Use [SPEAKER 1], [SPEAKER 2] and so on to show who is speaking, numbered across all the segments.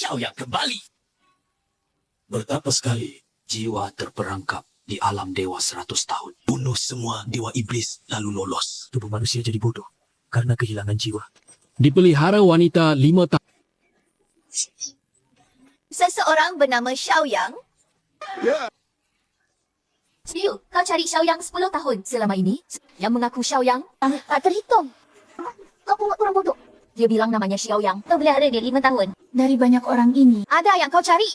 [SPEAKER 1] Xiaoyang kembali. Betapa sekali jiwa terperangkap di alam dewa 100 tahun. Bunuh semua dewa iblis lalu lolos.
[SPEAKER 2] Tubuh manusia jadi bodoh karena kehilangan jiwa.
[SPEAKER 3] Dipelihara wanita 5 tahun.
[SPEAKER 4] Seseorang bernama Xiaoyang. Siu, kau cari Xiaoyang 10 tahun selama ini. Yang mengaku Xiaoyang tak terhitung. Kau buat orang bodoh. Dia bilang namanya Xiaoyang. Kau pelihara dia 5 tahun. Dari banyak orang ini, ada yang kau cari.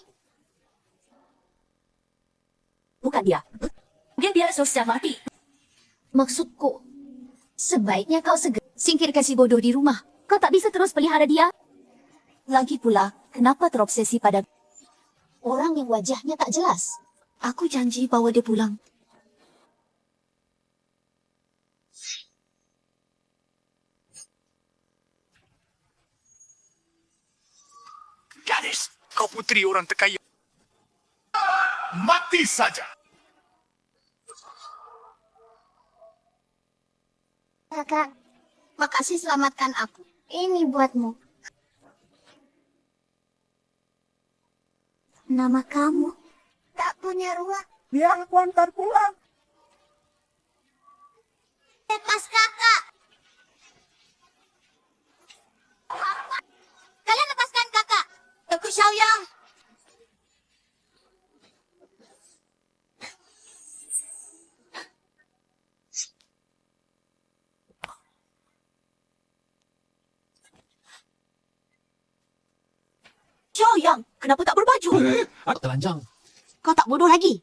[SPEAKER 4] Bukan dia. Mungkin dia sudah mati. Maksudku, sebaiknya kau segera singkirkan si bodoh di rumah. Kau tak bisa terus pelihara dia. Lagi pula, kenapa terobsesi pada orang yang wajahnya tak jelas? Aku janji bawa dia pulang.
[SPEAKER 5] Gadis, kau putri orang terkaya. Mati saja.
[SPEAKER 4] Kakak, makasih selamatkan aku. Ini buatmu. Nama kamu? Tak punya ruang.
[SPEAKER 5] Biar aku antar pulang.
[SPEAKER 4] Lepas kakak. Kalian lepaskan kakak. Aku Xiaoyang. Xiaoyang, kenapa tak berbaju?
[SPEAKER 1] Aku telanjang.
[SPEAKER 4] Kau tak bodoh lagi.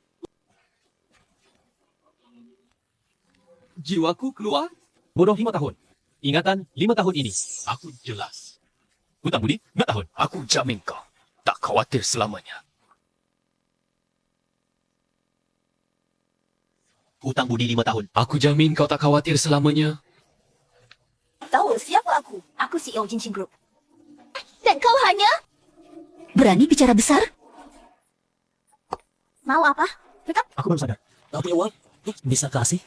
[SPEAKER 3] Jiwaku keluar. Bodoh 5 tahun. Ingatan 5 tahun ini.
[SPEAKER 1] Aku jelas.
[SPEAKER 3] Hutang budi 4 tahun.
[SPEAKER 5] Aku jamin kau tak khawatir selamanya.
[SPEAKER 3] Hutang budi 5 tahun. Aku jamin kau tak khawatir selamanya.
[SPEAKER 4] Tahu siapa aku? Aku CEO Jinxing Group. Dan kau hanya berani bicara besar? Mau apa? Tetap.
[SPEAKER 2] Aku baru sadar. Tak punya uang. Bisa kasih.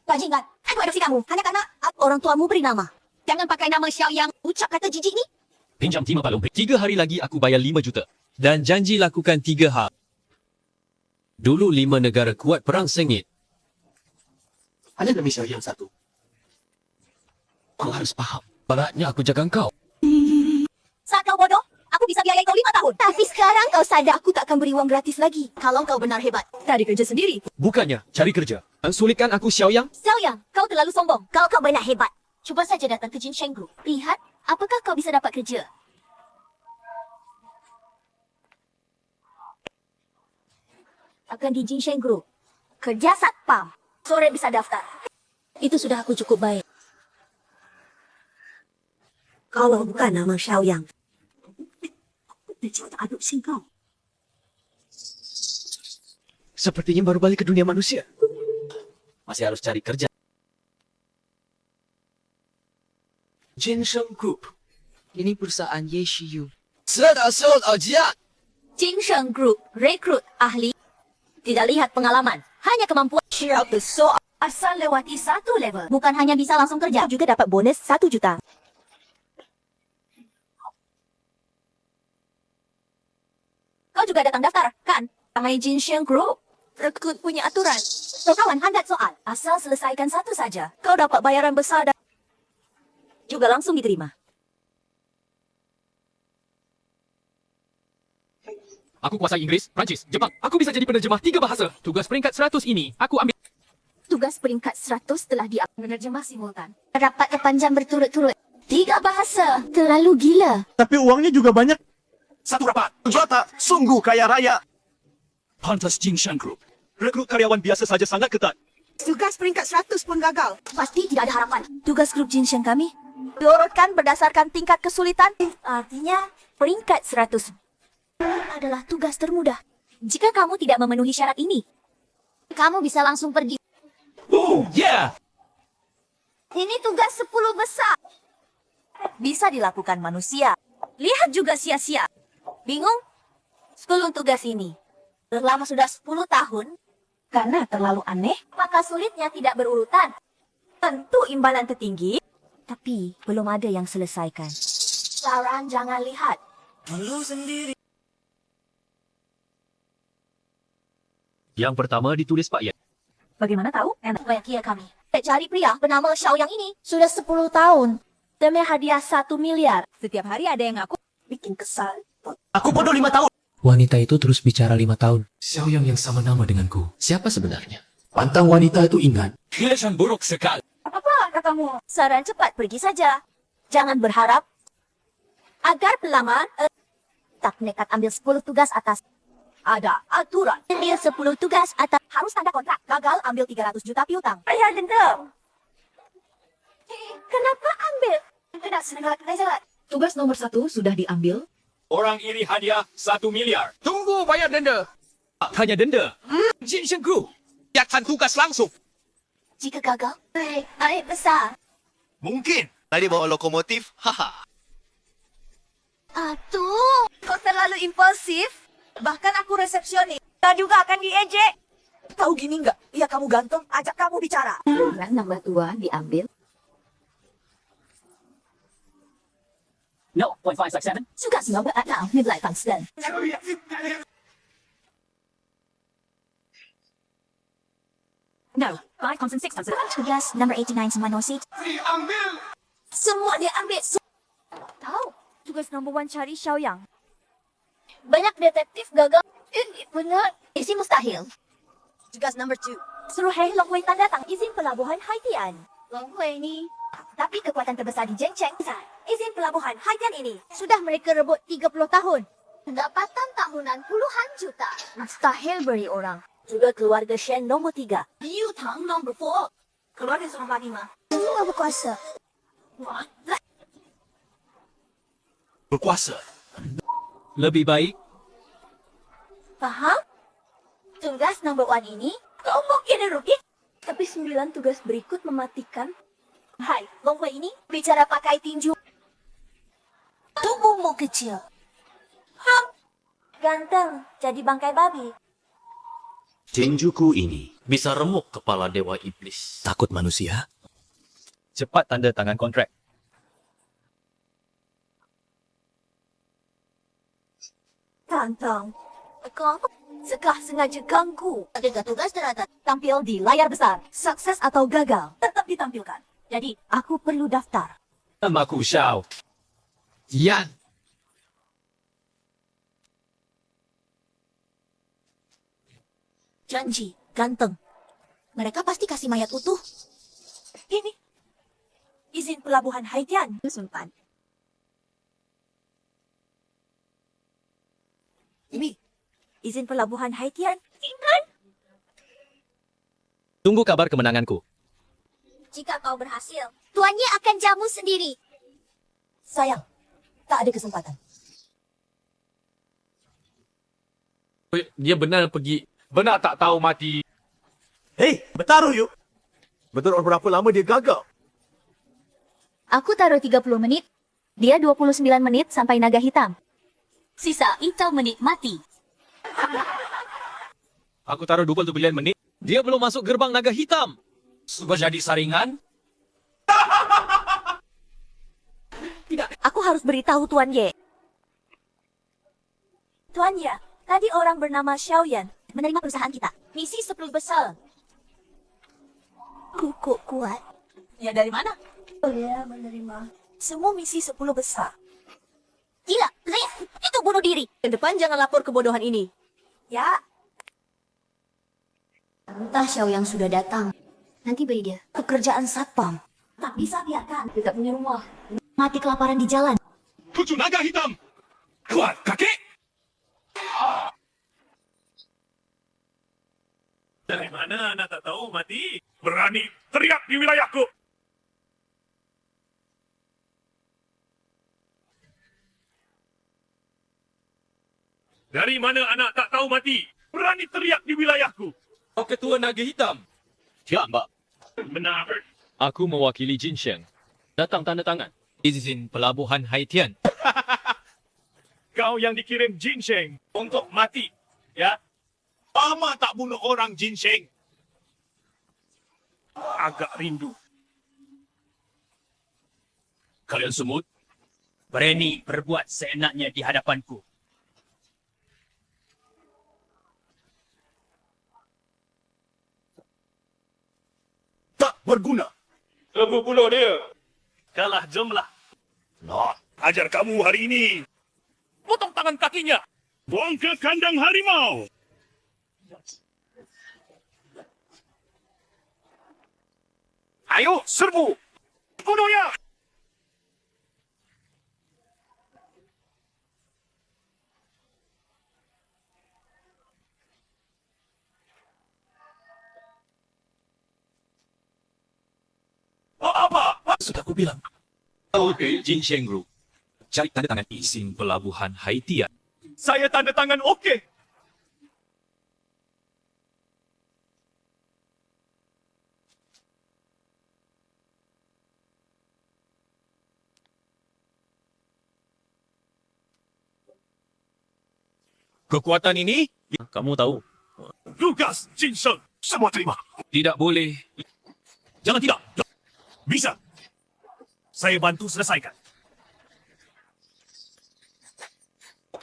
[SPEAKER 4] Bajingan, aku adopsi kamu hanya karena orang tuamu beri nama. Jangan pakai nama Xiaoyang. Ucap kata jijik ni.
[SPEAKER 3] Pinjam timah balung. 3 hari lagi aku bayar 5 juta. Dan janji lakukan 3 hal. Dulu 5 negara kuat perang sengit.
[SPEAKER 1] Hanya demi Xiaoyang satu. Kau harus paham. Beratnya aku jaga kau.
[SPEAKER 4] Saat kau bodoh, aku bisa biayai kau 5 tahun. Tapi sekarang kau sadar aku tak akan beri uang gratis lagi. Kalau kau benar hebat. Cari kerja sendiri.
[SPEAKER 3] Bukannya cari kerja. Sulitkan aku Xiaoyang.
[SPEAKER 4] Xiaoyang, kau terlalu sombong. Kalau kau benar hebat, cuba saja datang ke Jinsheng Group. Lihat, apakah kau bisa dapat kerja. Akan di Jinsheng Group. Kerja satpam. Sore bisa daftar. Itu sudah aku cukup baik. Kalau bukan nama Xiaoyang. Dia adopsi kau.
[SPEAKER 3] Sepertinya baru balik ke dunia manusia. Masih harus cari kerja.
[SPEAKER 1] Jinsheng Group.
[SPEAKER 2] Ini perusahaan Ye Shiyu.
[SPEAKER 4] Jinsheng Group rekrut ahli. Tidak lihat pengalaman, hanya kemampuan. Syarat besar. Asal lewati 1 level. Bukan hanya bisa langsung kerja, juga dapat bonus 1 juta. Kau juga datang daftar, kan? Ramai Jinsheng Group. Rekrut punya aturan. Kawan, hangat soal. Asal selesaikan 1 saja. Kau dapat bayaran besar dan juga langsung diterima.
[SPEAKER 3] Aku kuasai Inggeris, Prancis, Jepang. Aku bisa jadi penerjemah 3 bahasa. Tugas peringkat 100 ini, aku ambil.
[SPEAKER 4] Tugas peringkat 100 telah diambil penerjemah simultan. Rapat terpanjang berturut-turut. 3 bahasa. Terlalu gila.
[SPEAKER 5] Tapi uangnya juga banyak. Satu rapat. Juta sungguh kaya raya.
[SPEAKER 3] Pantas Jinsheng Group. Rekrut karyawan biasa saja sangat ketat.
[SPEAKER 4] Tugas peringkat 100 pun gagal. Pasti tidak ada harapan. Tugas grup Jinsheng kami diurutkan berdasarkan tingkat kesulitan. Artinya peringkat 100 adalah tugas termudah. Jika kamu tidak memenuhi syarat ini, kamu bisa langsung pergi.
[SPEAKER 3] Oh, yeah!
[SPEAKER 4] Ini tugas 10 besar. Bisa dilakukan manusia. Lihat juga sia-sia. Bingung? 10 tugas ini. Selama sudah 10 tahun, karena terlalu aneh, maka sulitnya tidak berurutan. Tentu imbalan tertinggi, Tapi belum ada yang selesaikan. Saran jangan lihat.
[SPEAKER 3] Yang pertama ditulis Pak Yan.
[SPEAKER 4] Bagaimana tahu? Enak kia kami. Cari pria bernama Xiao Yang ini sudah 10 tahun. Demi hadiah 1 miliar. Setiap hari ada yang ngaku. Bikin kesal.
[SPEAKER 5] Aku bodoh 5 tahun.
[SPEAKER 2] Wanita itu terus bicara 5 tahun.
[SPEAKER 1] Xiao Yang yang sama nama denganku.
[SPEAKER 3] Siapa sebenarnya?
[SPEAKER 1] Pantang wanita itu ingat.
[SPEAKER 3] Kelihatan buruk sekali.
[SPEAKER 4] Apa katamu? Saran cepat pergi saja. Jangan berharap. Agar pelamar tak nekat ambil 10 tugas atas. Ada aturan. Ambil 10 tugas atas. Harus tanda kontrak. Gagal ambil 300 juta piutang. Bayar denda. Kenapa ambil? Tidak senang jalan.
[SPEAKER 2] Tugas nomor 1 sudah diambil.
[SPEAKER 3] Orang iri hadiah 1 miliar.
[SPEAKER 5] Tunggu bayar denda.
[SPEAKER 3] Hanya denda. Jin Shengku.
[SPEAKER 5] Lihatkan tugas langsung.
[SPEAKER 4] Jika gagal, air besar.
[SPEAKER 5] Mungkin. Tadi bawa lokomotif. Haha.
[SPEAKER 4] Aduh, kau terlalu impulsif. Bahkan aku resepsionis. Kau juga akan diejek.
[SPEAKER 2] Tahu gini nggak? Iya kamu ganteng, ajak kamu bicara.
[SPEAKER 4] Tugas nomor 2 diambil.
[SPEAKER 2] No, 0.567.
[SPEAKER 4] Tugas nomor 6 nilai konstan.
[SPEAKER 2] No, 5.6.
[SPEAKER 4] Tugas nomor 89 semua nosit. Semua diambil. Tahu. Tugas nomor 1 cari Xiao Yang. Banyak detektif gagal. Ini benar. Isi mustahil. Tugas nomor 2. Suruh Hei Long Hui tanda tangan izin pelabuhan Haitian. Long Hui ni. Tapi kekuatan terbesar di Zhengcheng. Izin pelabuhan Haitian ini. Sudah mereka rebut 30 tahun. Pendapatan tahunan puluhan juta. Mustahil beri orang. Juga keluarga Shen nomor 3. Liu Tang nomor 4. Keluarga nomor 5. Semua berkuasa. Wah.
[SPEAKER 5] Berkuasa.
[SPEAKER 3] Lebih baik
[SPEAKER 4] Faham? Tugas nomor 1 ini, kau mungkin rugi. Tapi 9 tugas berikut mematikan. Hai, Long Hui ini bicara pakai tinju. Tubuhmu kecil. Ham. Ganteng, jadi bangkai babi.
[SPEAKER 6] Tinjuku ini bisa remuk kepala dewa iblis.
[SPEAKER 2] Takut manusia?
[SPEAKER 3] cepat tanda tangan kontrak.
[SPEAKER 4] Tantang, kau sekah sengaja ganggu. Ada tugas terhadap tampil di layar besar. Sukses atau gagal, tetap ditampilkan. Jadi, aku perlu daftar.
[SPEAKER 3] Namaku Xiao. Yan.
[SPEAKER 4] Janji, ganteng. Mereka pasti kasih mayat utuh. Ini. Izin pelabuhan Haitian. Simpan. Ini. Izin pelabuhan Haitian. Simpan.
[SPEAKER 3] Tunggu kabar kemenanganku.
[SPEAKER 4] Jika kau berhasil, tuannya akan jamu sendiri. Sayang, tak ada kesempatan.
[SPEAKER 3] Dia benar pergi. Benar tak tahu mati.
[SPEAKER 5] Hei, bertaruh yuk. Betul orang berapa lama dia gagal?
[SPEAKER 4] Aku taruh 30 menit. Dia 29 menit sampai naga hitam. Sisa intel menit mati.
[SPEAKER 3] Aku taruh 29 menit. Dia belum masuk gerbang naga hitam. Sudah jadi saringan?
[SPEAKER 4] Aku harus beritahu Tuan Ye. Tuan Ye, tadi orang bernama Xiao Yan menerima perusahaan kita. Misi 10 besar. Kuku kuat. Ya dari mana? Oh ya, menerima. Semua misi 10 besar. Gila, lihat. Itu bunuh diri. Ke depan jangan lapor kebodohan ini. Ya. Entah Xiao Yang sudah datang. Nanti beri dia. Pekerjaan satpam. Tak bisa biarkan. Tidak punya rumah. Mati kelaparan di jalan.
[SPEAKER 5] Tujuh naga hitam. Kuat kaki. Dari mana anak tak tahu mati? Berani teriak di wilayahku. Dari mana anak tak tahu mati? Berani teriak di wilayahku.
[SPEAKER 3] Oh, ketua naga hitam. Ya, Mbak.
[SPEAKER 5] Benar.
[SPEAKER 3] Aku mewakili Jin Sheng. Datang tanda tangan. Izin pelabuhan Haitian.
[SPEAKER 5] Kau yang dikirim Jin Sheng untuk mati. Ya? Lama tak bunuh orang Jin Sheng. Agak rindu.
[SPEAKER 3] Kalian semut berani berbuat seenaknya di hadapanku.
[SPEAKER 5] Tak berguna. Lebu pula dia.
[SPEAKER 3] Kalah jomlah.
[SPEAKER 5] Nah, ajar kamu hari ini.
[SPEAKER 3] Potong tangan kakinya.
[SPEAKER 5] Buang ke kandang harimau. Ayo, serbu. Bunuhnya. Apa?
[SPEAKER 1] Sudah aku bilang.
[SPEAKER 3] Okey, Jin Sheng Group. Cari tanda tangan izin pelabuhan Haitian.
[SPEAKER 5] Saya tanda tangan okey.
[SPEAKER 3] Kekuatan ini
[SPEAKER 6] Kamu tahu,
[SPEAKER 5] Tugas Jinseng. Semua terima.
[SPEAKER 3] tidak boleh.
[SPEAKER 5] Jangan tidak. Bisa. Saya bantu selesaikan.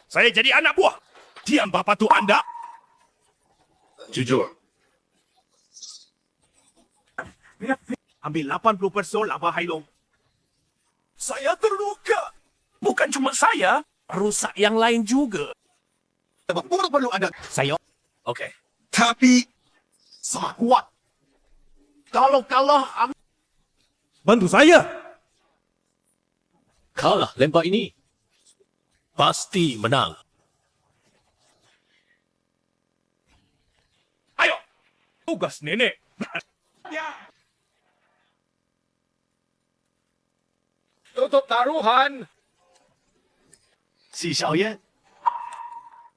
[SPEAKER 5] Saya jadi anak buah. Diam bapa tu anda. Jujur. Ambil 80% laba Hailong. Saya terluka. Bukan cuma saya. Rusak yang lain juga. Perlu anda. Saya. Okey. Tapi. Sangat kuat. Kalau kalah. Bantu saya.
[SPEAKER 3] Kalah lempar ini.
[SPEAKER 5] Pasti menang. Ayo. Tugas nenek. Ya.
[SPEAKER 3] Tutup taruhan.
[SPEAKER 1] Si Xiaoyan.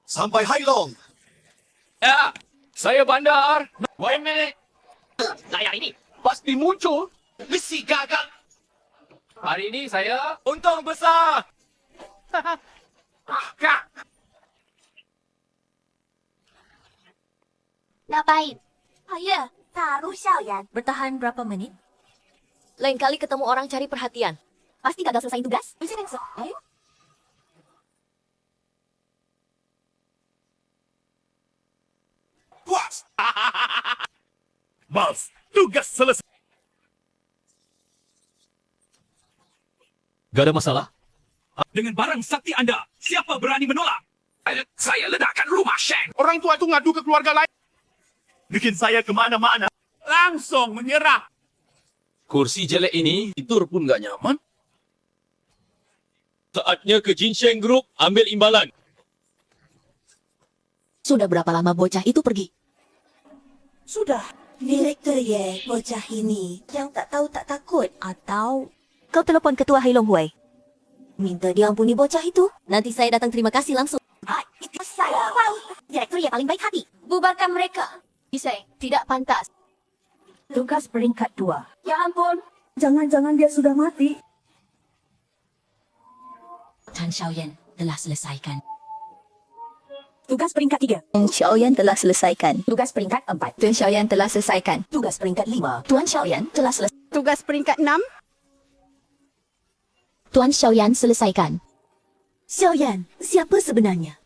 [SPEAKER 1] Sampai Hailong.
[SPEAKER 3] Ya, saya bandar. Wait a minute. Layar ini pasti muncul. Misi gagal. Hari ini saya untung besar. Kak.
[SPEAKER 4] Ngapain? Ayah,
[SPEAKER 2] Taruh Xiaoyan.
[SPEAKER 4] bertahan berapa menit? Lain kali ketemu orang cari perhatian. Pasti gagal selesai tugas. Ayo.
[SPEAKER 5] Puas. Mas, tugas selesai.
[SPEAKER 3] Gak ada masalah.
[SPEAKER 5] Dengan barang sakti anda, siapa berani menolak? Saya ledakkan rumah Sheng. Orang tua itu ngadu ke keluarga lain. Bikin saya kemana-mana. Langsung menyerah.
[SPEAKER 3] Kursi jelek ini tidur pun gak nyaman. Saatnya ke Jin Sheng Group ambil imbalan.
[SPEAKER 4] Sudah berapa lama bocah itu pergi?
[SPEAKER 2] Sudah. Direktur Ye, bocah ini. Yang tak tahu tak takut.
[SPEAKER 4] Atau kau telepon ketua Hailong Hui. Minta diampuni bocah itu. Nanti saya datang terima kasih langsung.
[SPEAKER 2] Itu saya. Wow.
[SPEAKER 4] Direktur yang paling baik hati. Bubarkan mereka. Bisa, tidak pantas.
[SPEAKER 2] Tugas peringkat 2.
[SPEAKER 4] Ya ampun.
[SPEAKER 2] Jangan-jangan dia sudah mati.
[SPEAKER 4] Tan Xiaoyan telah selesaikan.
[SPEAKER 2] Tugas peringkat 3.
[SPEAKER 4] Tan Xiaoyan telah selesaikan.
[SPEAKER 2] Tugas peringkat 4.
[SPEAKER 4] Tuan Xiaoyan telah selesaikan.
[SPEAKER 2] Tugas peringkat 5.
[SPEAKER 4] Tuan Xiaoyan telah selesai.
[SPEAKER 7] Tugas peringkat 6.
[SPEAKER 4] Tuan Xiaoyan selesaikan.
[SPEAKER 2] Xiaoyan, siapa sebenarnya?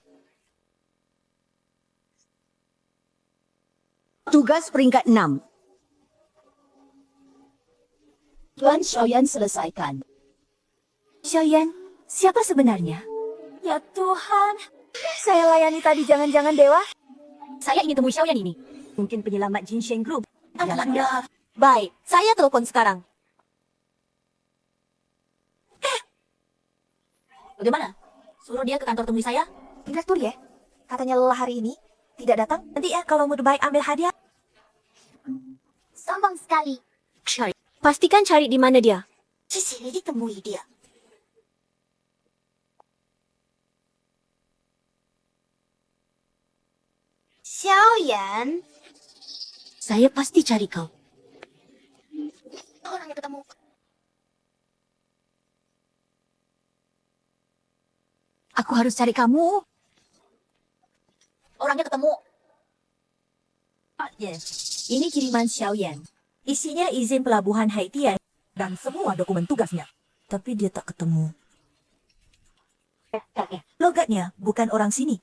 [SPEAKER 2] Tugas peringkat 6.
[SPEAKER 4] Tuan Xiaoyan selesaikan.
[SPEAKER 2] Xiaoyan, siapa sebenarnya? Ya Tuhan. Saya layani tadi jangan-jangan dewa?
[SPEAKER 4] Saya ingin temui Xiaoyan ini.
[SPEAKER 2] Mungkin penyelamat Jin Sheng Group.
[SPEAKER 4] Alhamdulillah. Baik, saya telepon sekarang. Bagaimana? Suruh dia ke kantor temui saya.
[SPEAKER 2] Direktur ya? Katanya lelah hari ini. Tidak datang? Nanti ya kalau mood baik ambil hadiah.
[SPEAKER 4] Sombong sekali. Pastikan cari di mana dia.
[SPEAKER 2] Di sini ditemui dia.
[SPEAKER 4] Xiaoyan. Saya pasti cari kau. Orangnya ketemu. Aku harus cari kamu. Orangnya ketemu.
[SPEAKER 2] Yes. Ini kiriman Xiaoyan. Isinya izin pelabuhan Haitian dan semua dokumen tugasnya. tapi dia tak ketemu. Logatnya bukan orang sini.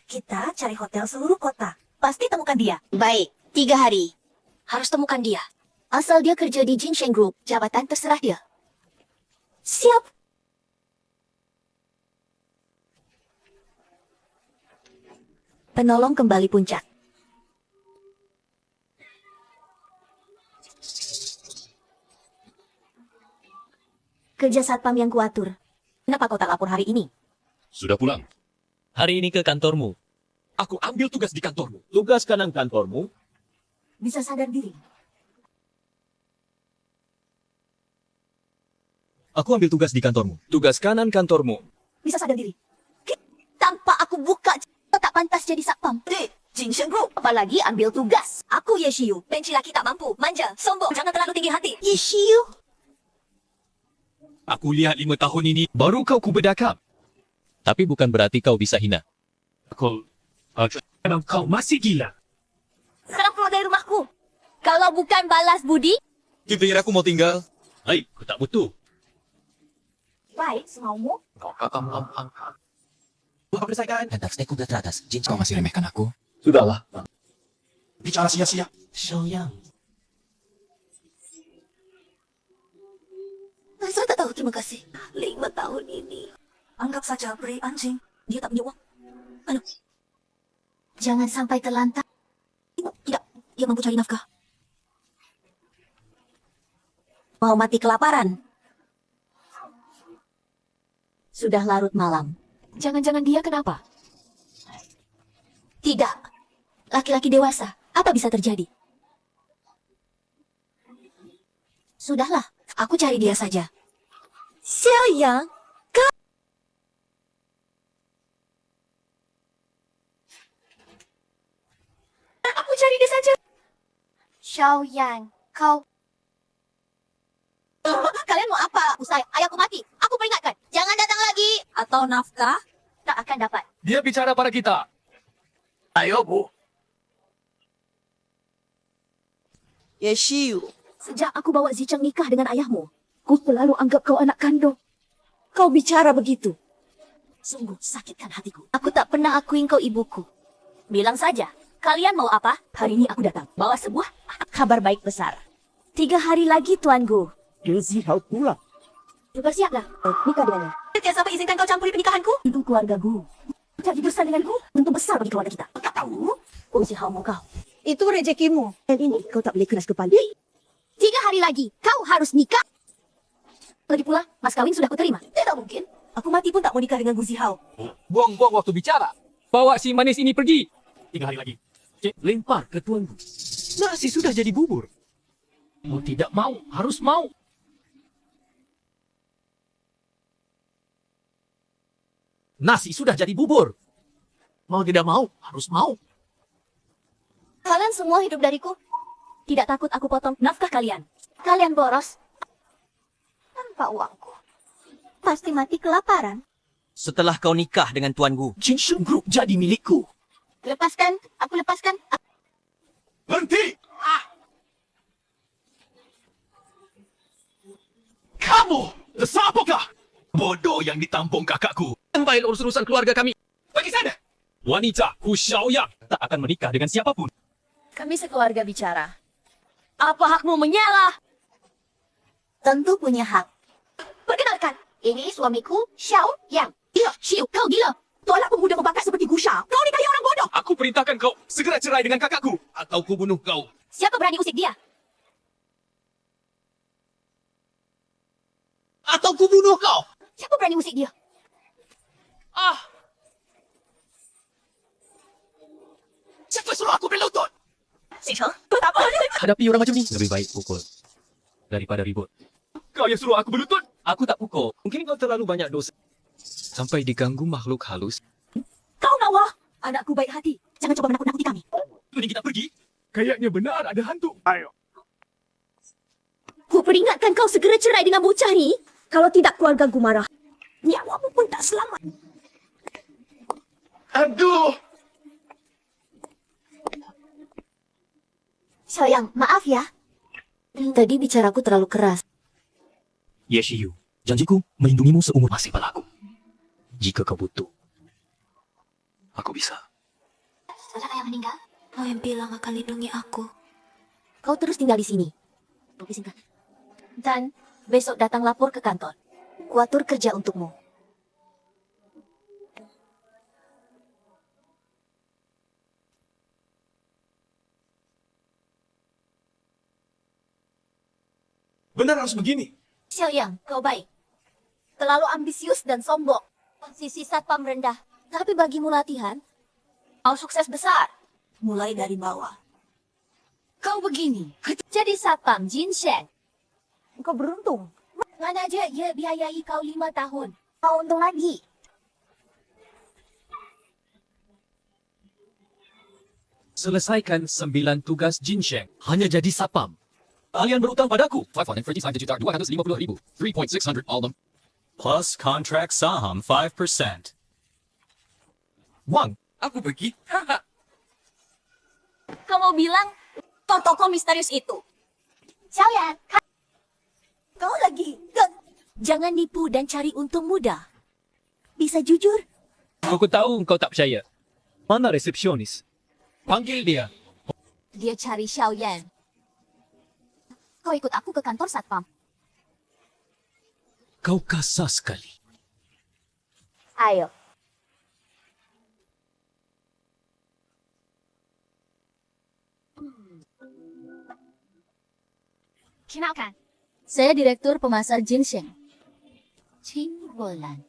[SPEAKER 2] Kita cari hotel seluruh kota. Pasti temukan dia.
[SPEAKER 4] Baik, 3 hari. Harus temukan dia. Asal dia kerja di Jinsheng Group, jabatan terserah dia.
[SPEAKER 2] Siap. Penolong kembali puncak. Kerja satpam yang kuatur. Kenapa kau tak lapor hari ini?
[SPEAKER 5] Sudah pulang.
[SPEAKER 6] Hari ini ke kantormu.
[SPEAKER 5] Aku ambil tugas di kantormu.
[SPEAKER 6] Tugas kanan kantormu.
[SPEAKER 2] Bisa sadar diri.
[SPEAKER 6] Aku ambil tugas di kantormu. Tugas kanan kantormu.
[SPEAKER 2] Bisa sadar diri.
[SPEAKER 4] Tanpa aku buka, kau tak pantas jadi satpam.
[SPEAKER 2] Jinsheng Group.
[SPEAKER 4] Apalagi ambil tugas.
[SPEAKER 2] Aku Ye Shiyu. Benci laki tak mampu. Manja. Sombong. Jangan terlalu tinggi hati.
[SPEAKER 4] Ye Shiyu.
[SPEAKER 5] Aku lihat 5 tahun ini baru kau kubedakap.
[SPEAKER 6] Tapi bukan berarti kau bisa hina.
[SPEAKER 5] Kau masih gila.
[SPEAKER 4] Sekarang keluar dari rumahku. Kalau bukan balas budi,
[SPEAKER 5] Kita kira aku mau tinggal.
[SPEAKER 6] Hai, aku tak butuh.
[SPEAKER 4] baik semaumu.
[SPEAKER 1] Apa persaingan? Hendak snakeku dah teratas. Jin,
[SPEAKER 3] Kau masih remehkan aku?
[SPEAKER 1] Sudahlah. Bicara sia-sia. Xiaoyang.
[SPEAKER 2] Saya tak tahu terima kasih. 5 tahun ini. Anggap saja peri anjing. Dia tak punya uang. Anu,
[SPEAKER 4] Jangan sampai terlantar.
[SPEAKER 2] tidak. Dia mampu cari nafkah. Mau mati kelaparan? Sudah larut malam.
[SPEAKER 4] Jangan-jangan dia kenapa?
[SPEAKER 2] Tidak. Laki-laki dewasa. Apa bisa terjadi? Sudahlah. Aku cari dia saja. Xiaoyang. Aku cari dia saja.
[SPEAKER 4] Xiaoyang, kau
[SPEAKER 2] Kalian mau apa?
[SPEAKER 4] usai ayahku mati. Aku peringatkan, jangan datang lagi.
[SPEAKER 2] Atau nafkah?
[SPEAKER 4] Tak akan dapat.
[SPEAKER 3] Dia bicara pada kita. Ayo, Bu.
[SPEAKER 2] Ye Shiyu.
[SPEAKER 4] Sejak aku bawa Zicheng nikah dengan ayahmu, ku selalu anggap kau anak kandung.
[SPEAKER 2] Kau bicara begitu.
[SPEAKER 4] Sungguh sakitkan hatiku. Aku tak pernah akuin kau ibuku. Bilang saja, kalian mau apa? Hari ini aku datang, bawa sebuah
[SPEAKER 2] Kabar baik besar. 3 hari lagi, Tuanku.
[SPEAKER 4] juga siaplah. Nikah dengannya.
[SPEAKER 2] Tidak sampai izinkan kau campuri pernikahanku?
[SPEAKER 4] Untuk keluargaku. Jadi besar denganku, tentu besar bagi keluarga kita. Tak tahu? Uji haumu kau.
[SPEAKER 2] Itu rezekimu.
[SPEAKER 4] Dan ini kau tak boleh keras kepala. 3 hari lagi, kau harus nikah. Lagi pula, mas kawin sudah kuterima.
[SPEAKER 2] Tidak mungkin. Aku mati pun tak mau nikah dengan Gu Zihao.
[SPEAKER 3] Buang-buang waktu bicara. Bawa si manis ini pergi.
[SPEAKER 5] 3 hari lagi.
[SPEAKER 6] Lempar ke tuanku. Nasi sudah jadi bubur.
[SPEAKER 3] Mau tidak mau, harus mau.
[SPEAKER 6] Nasi sudah jadi bubur.
[SPEAKER 3] Mau tidak mau, harus mau.
[SPEAKER 4] Kalian semua hidup dariku. Tidak takut aku potong nafkah kalian. Kalian boros. Tanpa uangku. Pasti mati kelaparan.
[SPEAKER 7] Setelah kau nikah dengan Tuan Gu,
[SPEAKER 3] Jinsheng Group jadi milikku.
[SPEAKER 4] Lepaskan, aku lepaskan.
[SPEAKER 5] Berhenti! Kamu! Siapakah? Bodoh yang ditampung kakakku.
[SPEAKER 6] Sampai urus-urusan keluarga kami.
[SPEAKER 5] Pergi sana! Wanita Gu Xiaoyang
[SPEAKER 6] Tak akan menikah dengan siapapun.
[SPEAKER 4] Kami sekeluarga bicara. Apa hakmu menyalah?
[SPEAKER 2] Tentu punya hak.
[SPEAKER 4] Perkenalkan, ini suamiku, Xiao Yang. Gila, Xiu, kau gila. Tualah pemuda membakat seperti Gusha. Kau nikahi orang bodoh.
[SPEAKER 5] Aku perintahkan kau segera cerai dengan kakakku. Atau ku bunuh kau.
[SPEAKER 4] Siapa berani usik dia?
[SPEAKER 5] Atau ku bunuh kau.
[SPEAKER 4] Siapa berani usik dia?
[SPEAKER 5] Siapa suruh aku berlutut?
[SPEAKER 2] Zicheng, kau tak boleh.
[SPEAKER 6] Hadapi orang macam ni. Lebih baik pukul. Daripada ribut.
[SPEAKER 5] Kau yang suruh aku berlutut?
[SPEAKER 6] Aku tak pukul. Mungkin kau terlalu banyak dosa. Sampai diganggu makhluk halus.
[SPEAKER 2] Kau Nawah. Anakku baik hati. Jangan coba menakut-nakuti kami.
[SPEAKER 5] Mending kita pergi. Kayaknya benar ada hantu. Ayo.
[SPEAKER 4] Ku peringatkan kau segera cerai dengan bocah ni. Kalau tidak keluarga ku marah. Nyawamu pun tak selamat.
[SPEAKER 5] Aduh.
[SPEAKER 4] Sayang, maaf ya. Tadi bicaraku terlalu keras.
[SPEAKER 6] Ye Shiyu,
[SPEAKER 1] Janjiku melindungimu seumur masih berlaku. Jika kau butuh, aku bisa.
[SPEAKER 4] Sudah ayah meninggal?
[SPEAKER 2] Kau yang bilang akan lindungi aku.
[SPEAKER 4] Kau terus tinggal di sini. Dan besok datang lapor ke kantor. Kuatur kerja untukmu.
[SPEAKER 5] Benar harus begini.
[SPEAKER 4] Xiao Yang, kau baik. Terlalu ambisius dan sombong. Sisi satpam rendah. Tapi bagimu latihan, mau sukses besar.
[SPEAKER 2] Mulai dari bawah.
[SPEAKER 4] Kau begini, jadi satpam Jin Sheng.
[SPEAKER 2] Kau beruntung.
[SPEAKER 4] Mana aja ia biayai kau 5 tahun. Kau untung lagi.
[SPEAKER 3] Selesaikan 9 tugas ginseng.
[SPEAKER 6] Hanya jadi sapam.
[SPEAKER 3] Kalian berutang padaku. 539,250,000. 3.600 all them.
[SPEAKER 5] Plus contract saham 5%. Wang, aku pergi.
[SPEAKER 4] Kau mau bilang tokoh misterius itu? Xiao Yan, kau lagi. Jangan nipu dan cari untung mudah. Bisa jujur?
[SPEAKER 3] Aku tahu engkau tak percaya. Mana resepsionis? Panggil dia.
[SPEAKER 4] Dia cari Xiao Yan. Kau ikut aku ke kantor satpam.
[SPEAKER 1] Kau kasar sekali.
[SPEAKER 4] Ayo. Kenalkan. Saya Direktur Pemasar Ginseng. Qing Roland.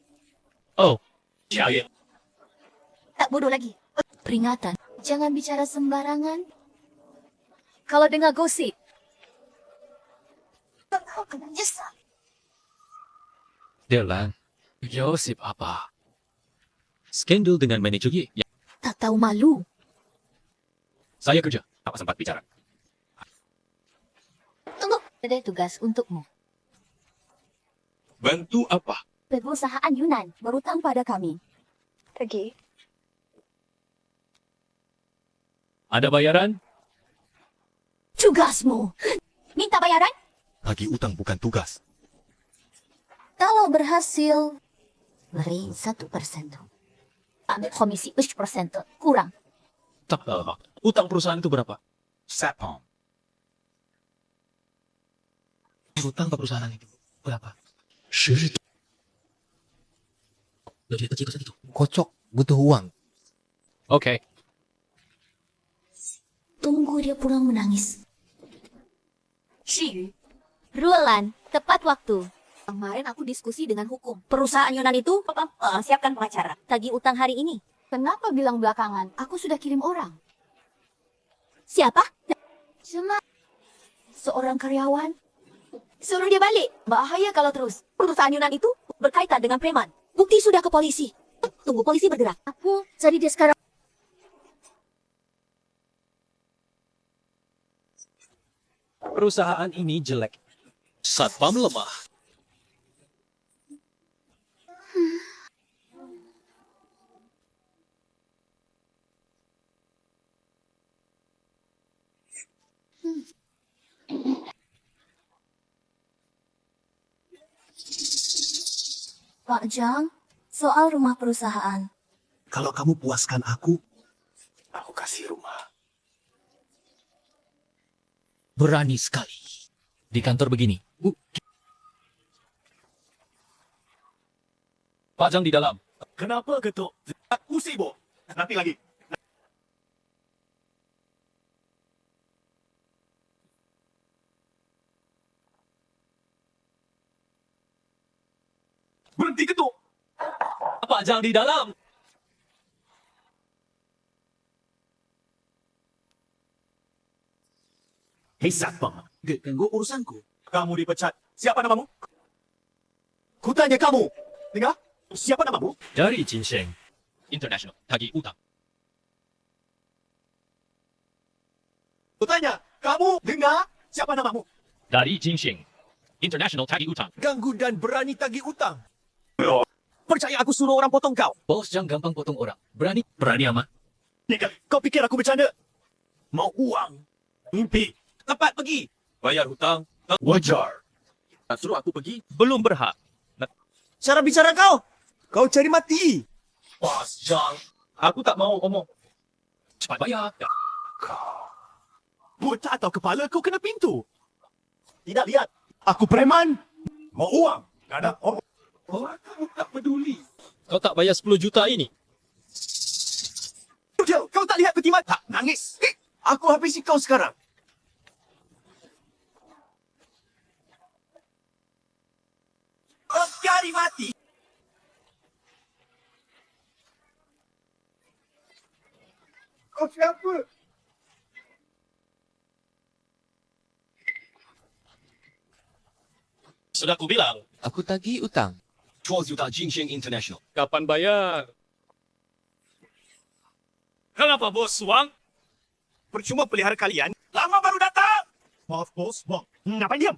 [SPEAKER 3] Oh, Xiao Yan.
[SPEAKER 4] Tak bodoh lagi. Peringatan. Jangan bicara sembarangan. Kalau dengar gosip, kau kena nyesal.
[SPEAKER 3] Delan. Gosip apa?
[SPEAKER 6] Skandal dengan manajer Ye. Ya,
[SPEAKER 4] Tak tahu malu.
[SPEAKER 3] Saya kerja. Apa sempat bicara?
[SPEAKER 4] Tunggu. Ada tugas untukmu.
[SPEAKER 5] Bantu apa?
[SPEAKER 4] Perusahaan Yunan berutang pada kami.
[SPEAKER 2] Pergi.
[SPEAKER 3] Ada bayaran?
[SPEAKER 4] Tugasmu. Minta bayaran?
[SPEAKER 5] Bagi utang bukan tugas.
[SPEAKER 4] Kalau berhasil, beri 1%. Ambil komisi 1%. Kurang.
[SPEAKER 1] Tak, utang perusahaan itu berapa?
[SPEAKER 5] Satpam.
[SPEAKER 1] Utang ke perusahaan itu berapa? 10. Lebih kecil ke itu.
[SPEAKER 8] Kocok, butuh uang.
[SPEAKER 3] Oke.
[SPEAKER 4] Tunggu dia pulang menangis. Shi, Ruolan, tepat waktu. Kemarin aku diskusi dengan hukum. Perusahaan Yunan itu siapkan pengacara. Tagih utang hari ini. Kenapa bilang belakangan? Aku sudah kirim orang. Siapa? Cuma seorang karyawan. Suruh dia balik. Bahaya kalau terus. Perusahaan Yunan itu berkaitan dengan preman. Bukti sudah ke polisi. Tunggu polisi bergerak. Aku cari dia sekarang.
[SPEAKER 3] Perusahaan ini jelek.
[SPEAKER 6] Satpam lemah.
[SPEAKER 4] Pak Zhang, soal rumah perusahaan.
[SPEAKER 1] Kalau kamu puaskan aku kasih rumah.
[SPEAKER 6] Berani sekali. Di kantor begini.
[SPEAKER 3] Pak Zhang di dalam.
[SPEAKER 5] Kenapa ketuk? Aku sibuk. Nanti lagi. Berhenti ketuk.
[SPEAKER 3] Pak Zhang di dalam.
[SPEAKER 5] Hei Satpam,
[SPEAKER 1] Ganggu urusanku.
[SPEAKER 5] kamu dipecat. Siapa namamu? Kutanya kamu. Dengar? Siapa namamu?
[SPEAKER 3] Dari ginseng. International. Tagih utang.
[SPEAKER 5] Kutanya, kamu dengar? Siapa namamu?
[SPEAKER 3] Dari ginseng. International tagih utang.
[SPEAKER 8] Ganggu dan berani tagih utang. Percaya aku suruh orang potong kau.
[SPEAKER 3] Bos jangan gampang potong orang. Berani amat.
[SPEAKER 5] Nika, kau pikir aku bercanda? Mau uang? Mimpi. Tepat pergi. Bayar hutang. Wajar.
[SPEAKER 6] Suruh aku pergi.
[SPEAKER 5] Belum berhak.
[SPEAKER 8] Cara bicara kau. Kau cari mati.
[SPEAKER 3] Bos, John. Aku tak mau omong. Cepat bayar.
[SPEAKER 5] Buta atau kepala kau kena pintu.
[SPEAKER 8] Tidak lihat.
[SPEAKER 5] Aku preman. Mau uang. Tak ada orang.
[SPEAKER 3] Orang kamu tak peduli. Kau tak bayar 10 juta ini?
[SPEAKER 5] Kau tak lihat peti mata? Nangis.
[SPEAKER 8] Aku habisi kau sekarang.
[SPEAKER 5] Kau cari mati. Kau siapa?
[SPEAKER 6] Sudah aku bilang.
[SPEAKER 3] Aku tagih utang.
[SPEAKER 6] 12 juta Jinsheng International.
[SPEAKER 3] Kapan bayar?
[SPEAKER 5] Kenapa bos wang? Percuma pelihara kalian. Lama baru datang. Maaf bos, bang. Ngapain diam?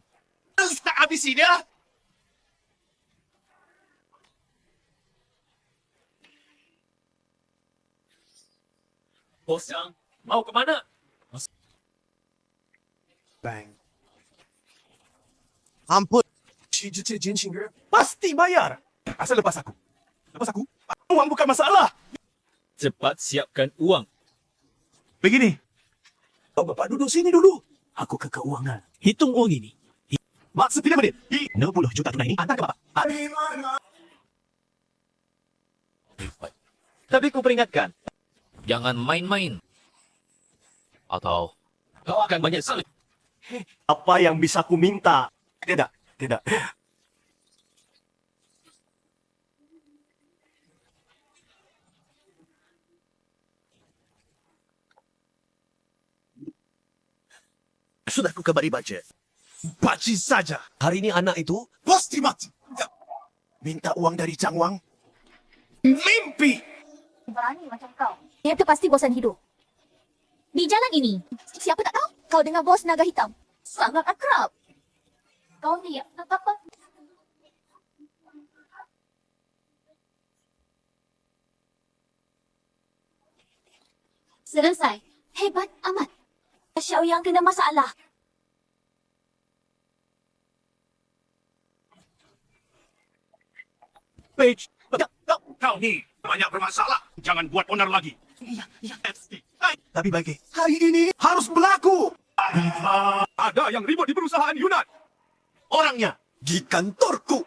[SPEAKER 5] Tak habisi dia.
[SPEAKER 3] Bos Yang, mau ke mana?
[SPEAKER 5] Bang. Ampun. Pasti bayar. Asal lepas aku. Lepas aku. Uang bukan masalah.
[SPEAKER 3] Cepat siapkan uang.
[SPEAKER 5] Begini.
[SPEAKER 8] Oh, Bapak duduk sini dulu. Aku ke keuangan. Hitung uang ini.
[SPEAKER 5] Mak 9 menit.
[SPEAKER 8] 60 juta tunai ini.
[SPEAKER 5] Antar ke bapak.
[SPEAKER 7] Tapi ku peringatkan,
[SPEAKER 3] Jangan main-main. Atau kau akan banyak salib.
[SPEAKER 8] Apa yang bisa ku minta? Tidak, tidak.
[SPEAKER 5] Sudah ku kabari baca. Baci saja.
[SPEAKER 8] Hari ini anak itu
[SPEAKER 5] Pasti mati. Minta uang dari Chang Wang. Mimpi.
[SPEAKER 4] Berani macam kau. Dia tu pasti bosan hidup. Di jalan ini, siapa tak tahu kau dengan bos naga hitam. Sangat akrab. Kau ni nak apa? Selesai. Hebat amat. Xiao Yang kena masalah.
[SPEAKER 5] Page. Kau ni banyak bermasalah. Jangan buat onar lagi. Tapi baik. Hari ini harus berlaku. Ada yang ribut di perusahaan Yunan. Orangnya di kantorku.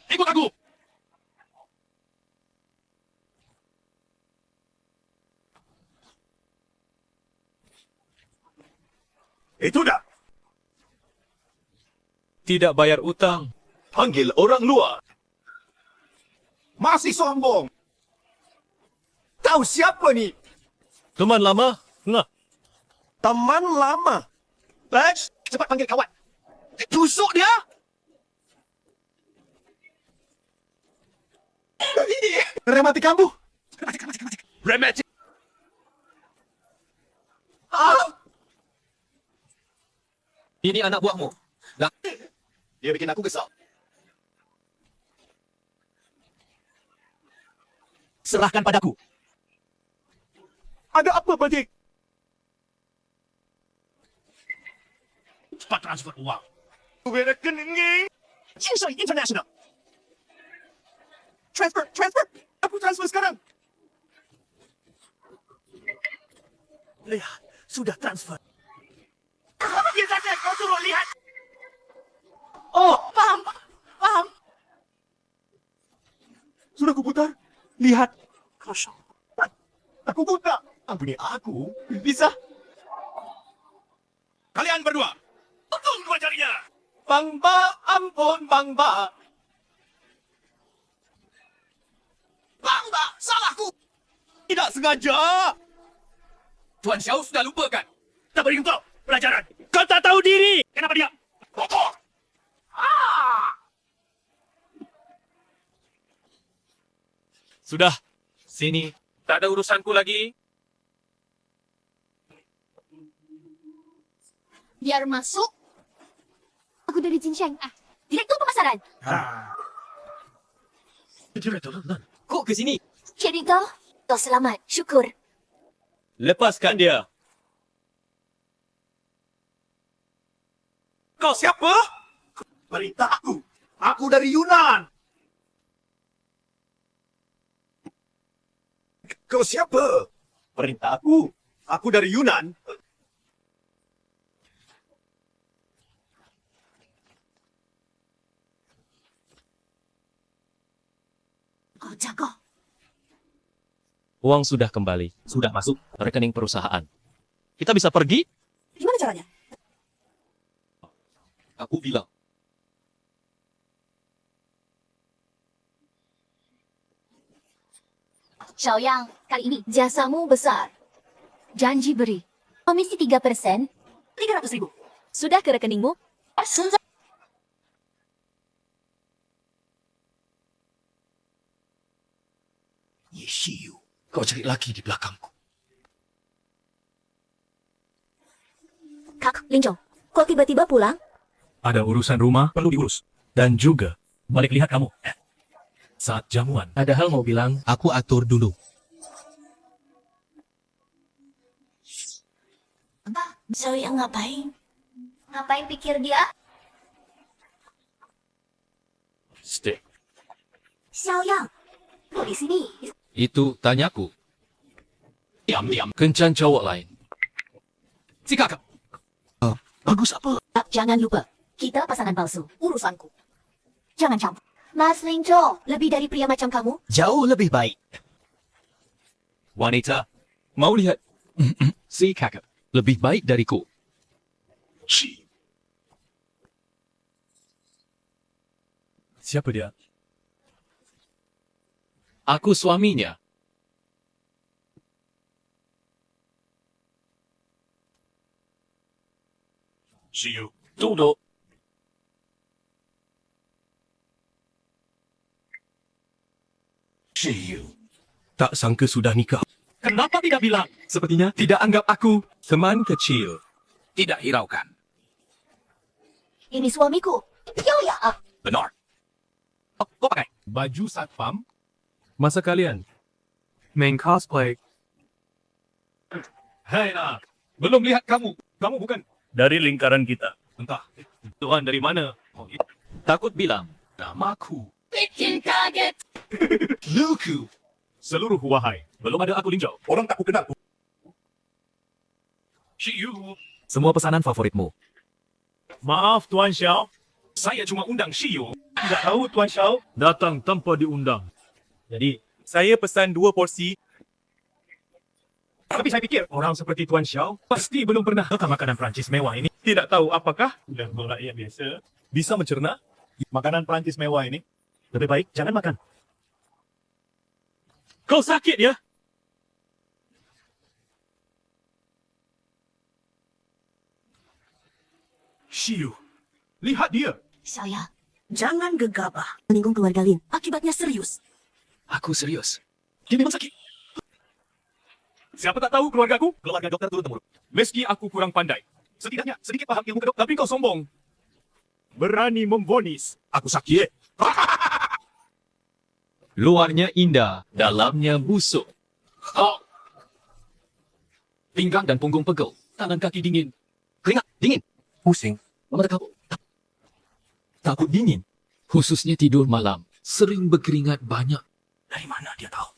[SPEAKER 5] Ikut aku. Itu dah.
[SPEAKER 3] Tidak bayar utang.
[SPEAKER 5] Panggil orang luar. Masih sombong. Tahu siapa ni?
[SPEAKER 3] Teman lama? Nah,
[SPEAKER 5] Teman lama. Lex, cepat panggil kawan. Tusuk dia. Remati kamu. Remati.
[SPEAKER 3] ini anak buahmu. Nah,
[SPEAKER 5] Dia bikin aku kesal.
[SPEAKER 8] serahkan padaku.
[SPEAKER 5] Ada apa, Badik? Cepat transfer uang. Gue rekening. Jinsheng International. Transfer. Aku transfer sekarang.
[SPEAKER 8] Lihat, sudah transfer.
[SPEAKER 5] Dia saja, kau suruh lihat.
[SPEAKER 8] Oh, paham.
[SPEAKER 5] Sudah aku putar. Lihat. Kosong. Aku buta. Ampuni aku. Bisa. Kalian berdua. Potong dua jarinya.
[SPEAKER 3] Bang Ba, ampun Bang Ba.
[SPEAKER 5] Bang, salahku.
[SPEAKER 3] Tidak sengaja. Tuan Xiao sudah lupakan.
[SPEAKER 5] Tak beri kau pelajaran. Kau tak tahu diri. Kenapa dia? Kotor.
[SPEAKER 3] Sudah. Sini. Tak ada urusanku lagi.
[SPEAKER 4] Biar masuk. Aku dari Jinsheng. Direktur pemasaran.
[SPEAKER 7] kok ke sini?
[SPEAKER 4] Cik kau. Kau selamat. Syukur.
[SPEAKER 7] Lepaskan dia.
[SPEAKER 5] Kau siapa? Perintah aku. Aku dari Yunan. Kau siapa? Perintah aku. Aku dari Yunan.
[SPEAKER 2] Kau jago.
[SPEAKER 7] Uang sudah kembali. Sudah masuk rekening perusahaan. Kita bisa pergi?
[SPEAKER 2] Gimana caranya?
[SPEAKER 7] Aku bilang.
[SPEAKER 4] Xiaoyang, kali ini jasamu besar. Janji beri. Komisi 3%.
[SPEAKER 2] 300.000.
[SPEAKER 4] Sudah ke rekeningmu? Sudah.
[SPEAKER 1] Yeshiyu, kau cari lagi di belakangku.
[SPEAKER 2] Kak, Linjong, kok tiba-tiba pulang?
[SPEAKER 5] Ada urusan rumah perlu diurus. Dan juga balik lihat kamu. Saat jamuan.
[SPEAKER 3] Ada hal mau bilang,
[SPEAKER 1] Aku atur dulu.
[SPEAKER 2] Xiaoyang ngapain?
[SPEAKER 4] Ngapain pikir dia?
[SPEAKER 3] stay.
[SPEAKER 2] Xiaoyang, kok di sini?
[SPEAKER 3] Itu tanyaku. Diam. Kencan cowok lain. Si kakak.
[SPEAKER 1] Bagus apa?
[SPEAKER 2] Jangan lupa, kita pasangan palsu. Urusanku. Jangan campur. Mas Lingjo, lebih dari pria macam kamu?
[SPEAKER 1] Jauh lebih baik.
[SPEAKER 3] Wanita. Mau lihat? Si kakak. Lebih baik dariku.
[SPEAKER 5] Siapa dia?
[SPEAKER 3] Aku suaminya.
[SPEAKER 5] Shiyu.
[SPEAKER 3] Duduk.
[SPEAKER 1] Shiyu.
[SPEAKER 5] Tak sangka sudah nikah. Kenapa tidak bilang? Sepertinya tidak anggap aku teman kecil.
[SPEAKER 3] Tidak hiraukan.
[SPEAKER 2] Ini suamiku. Xiaoyang.
[SPEAKER 3] Benar. Oh, kau pakai?
[SPEAKER 5] Baju satpam? Masa kalian main cosplay? Hei nak, belum lihat kamu. Kamu bukan dari lingkaran kita. Entah, Tuhan dari mana? Oh,
[SPEAKER 7] Takut bilang.
[SPEAKER 5] namaku. Bikin kaget. Luku. Seluruh wahai, belum ada aku Linjau. Orang tak ku kenal. Shiyu.
[SPEAKER 7] Semua pesanan favoritmu.
[SPEAKER 5] Maaf Tuan Xiao. Saya cuma undang Shiyu. Tidak tahu Tuan Xiao datang tanpa diundang. Jadi, saya pesan 2 porsi. Tapi saya pikir orang seperti Tuan Xiao pasti belum pernah makan makanan Prancis mewah ini. Tidak tahu apakah sudah rakyat biasa bisa mencerna makanan Prancis mewah ini. Lebih baik jangan makan. Kau sakit ya? Shiyu, lihat dia.
[SPEAKER 2] Xiaoyang, jangan gegabah. Menyinggung keluarga Lin. Akibatnya serius.
[SPEAKER 3] Aku serius.
[SPEAKER 5] Dia memang sakit. Siapa tak tahu keluargaku? Keluarga dokter turun-temurun. Meski aku kurang pandai, setidaknya sedikit paham ilmu kedok. Tapi kau sombong. Berani memvonis. Aku sakit.
[SPEAKER 3] Luarnya indah, dalamnya busuk. Oh. Pinggang dan punggung pegel, tangan kaki dingin. Keringat dingin.
[SPEAKER 5] Pusing.
[SPEAKER 3] Mata kabut. Takut dingin. Khususnya tidur malam. Sering berkeringat banyak.
[SPEAKER 5] Dari mana dia tahu?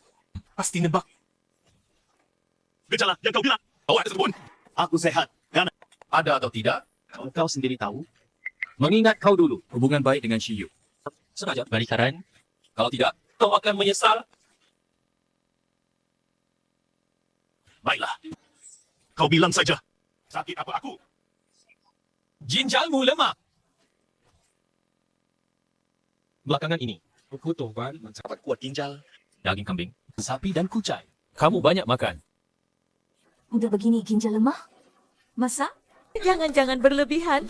[SPEAKER 5] Pasti nebak. Gejala yang kau bilang. Awak tersebut. Aku sehat. Karena
[SPEAKER 3] Ada atau tidak, kau sendiri tahu. Mengingat kau dulu hubungan baik dengan Shiyu. Sengaja balikan. Kalau tidak, kau akan menyesal.
[SPEAKER 5] baiklah. Kau bilang saja. Sakit apa aku?
[SPEAKER 3] Ginjalmu lemah. Belakangan ini, aku tobat mencapai kuat ginjal, daging kambing, sapi dan kucai. Kamu banyak makan.
[SPEAKER 2] Udah begini ginjal lemah? Masa? Jangan-jangan berlebihan.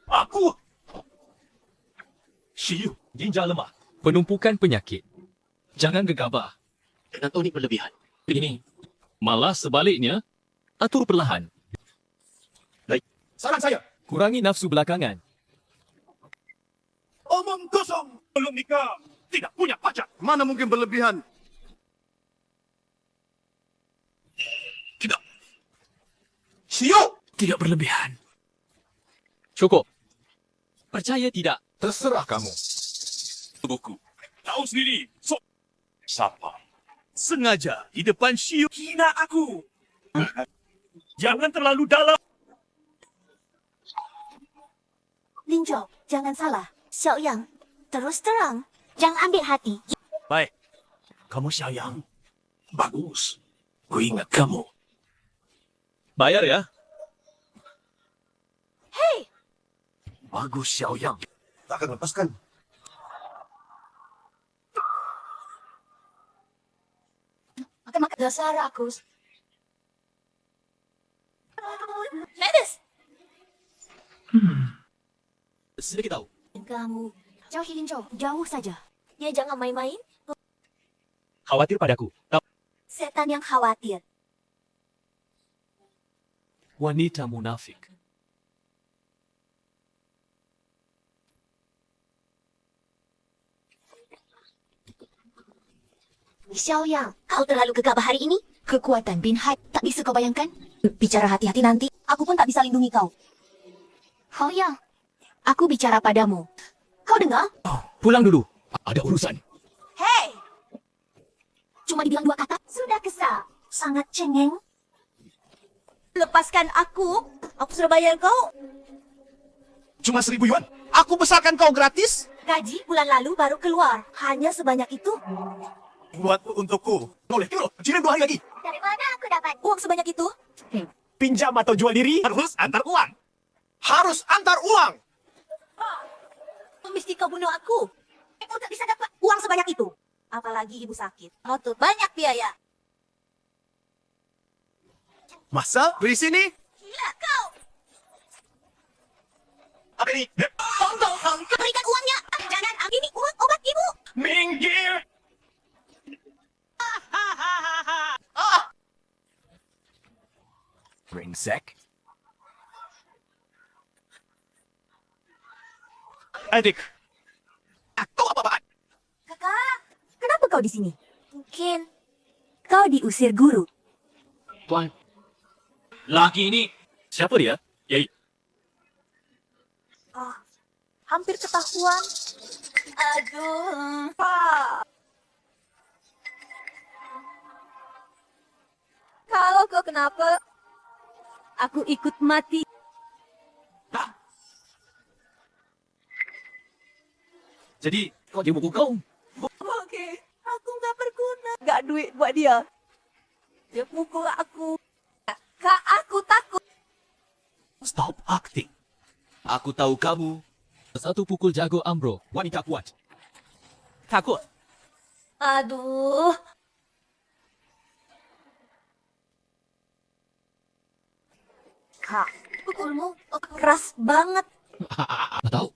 [SPEAKER 5] Aku. Shiyu, ginjal lemah.
[SPEAKER 3] Penumpukan penyakit. Jangan gegabah.
[SPEAKER 1] Dengan tonik berlebihan.
[SPEAKER 3] Begini, malah sebaliknya, atur perlahan.
[SPEAKER 5] Saran saya.
[SPEAKER 3] Kurangi nafsu belakangan.
[SPEAKER 5] Omong kosong. Belum nikah. Tidak punya pacar. Mana mungkin berlebihan? Tidak. Shiyu.
[SPEAKER 1] Tidak berlebihan.
[SPEAKER 3] Cukup.
[SPEAKER 7] Percaya tidak?
[SPEAKER 5] Terserah kamu. Buku. Tahu sendiri. Siapa? Sengaja di depan Shiu hina aku. Jangan terlalu dalam.
[SPEAKER 2] Linjo, jangan salah. Xiao Yang, terus terang. Jangan ambil hati.
[SPEAKER 5] Baik. Kamu sayang. Bagus. Ku ingat kamu.
[SPEAKER 8] Bayar ya.
[SPEAKER 5] Bagus, Xiao Yang. Tak akan lepaskan.
[SPEAKER 4] Makan dasar aku.
[SPEAKER 2] Medes!
[SPEAKER 7] Sedikit tahu.
[SPEAKER 2] Kamu,
[SPEAKER 4] Jauhi Linjo.
[SPEAKER 2] jauh saja. Ya jangan main-main.
[SPEAKER 7] Khawatir padaku.
[SPEAKER 2] Setan yang khawatir.
[SPEAKER 7] Wanita munafik.
[SPEAKER 2] Xiao Yang, kau terlalu gegabah hari ini. Kekuatan Bin Hai tak bisa kau bayangkan. Bicara hati-hati nanti, aku pun tak bisa lindungi kau.
[SPEAKER 4] Hao Yang.
[SPEAKER 2] Aku bicara padamu. Kau dengar?
[SPEAKER 7] Pulang dulu. Ada urusan.
[SPEAKER 2] Hei! Cuma dibilang 2 kata, sudah kesal. Sangat cengeng. Lepaskan aku. Aku sudah bayar kau.
[SPEAKER 8] Cuma 1.000 yuan. Aku besarkan kau gratis.
[SPEAKER 2] Gaji bulan lalu baru keluar. Hanya sebanyak itu.
[SPEAKER 8] Buat untukku. Boleh, kiro. Kirim 2 hari lagi.
[SPEAKER 2] Dari mana aku dapat uang sebanyak itu?
[SPEAKER 8] Pinjam atau jual diri. Harus antar uang. Harus antar uang.
[SPEAKER 2] Mesti kau bunuh aku. Aku tak bisa dapat uang sebanyak itu. Apalagi ibu sakit. Kau tuh banyak biaya.
[SPEAKER 8] Masa? Beri sini.
[SPEAKER 2] Gila kau.
[SPEAKER 8] Apa ini?
[SPEAKER 2] Berikan uangnya. Jangan ambil ini uang obat ibu.
[SPEAKER 8] Minggir.
[SPEAKER 5] Brengsek.
[SPEAKER 8] Adik. Aku apa-apaan?
[SPEAKER 2] Kakak, kenapa kau di sini? Mungkin kau diusir guru.
[SPEAKER 7] Tuan. Laki ini. Siapa dia? Yai.
[SPEAKER 2] Hampir ketahuan. Aduh. Pak. Kalau kau kenapa, aku ikut mati.
[SPEAKER 7] Jadi, kau dia buku kau.
[SPEAKER 2] Oke, aku nggak berguna. Nggak duit buat dia. Dia pukul aku. Kak, aku takut.
[SPEAKER 7] Stop acting. Aku tahu kamu. Satu pukul jago Ambro. Wanita kuat.
[SPEAKER 8] Takut.
[SPEAKER 2] Aduh. Kak, pukulmu keras banget.
[SPEAKER 7] Tahu?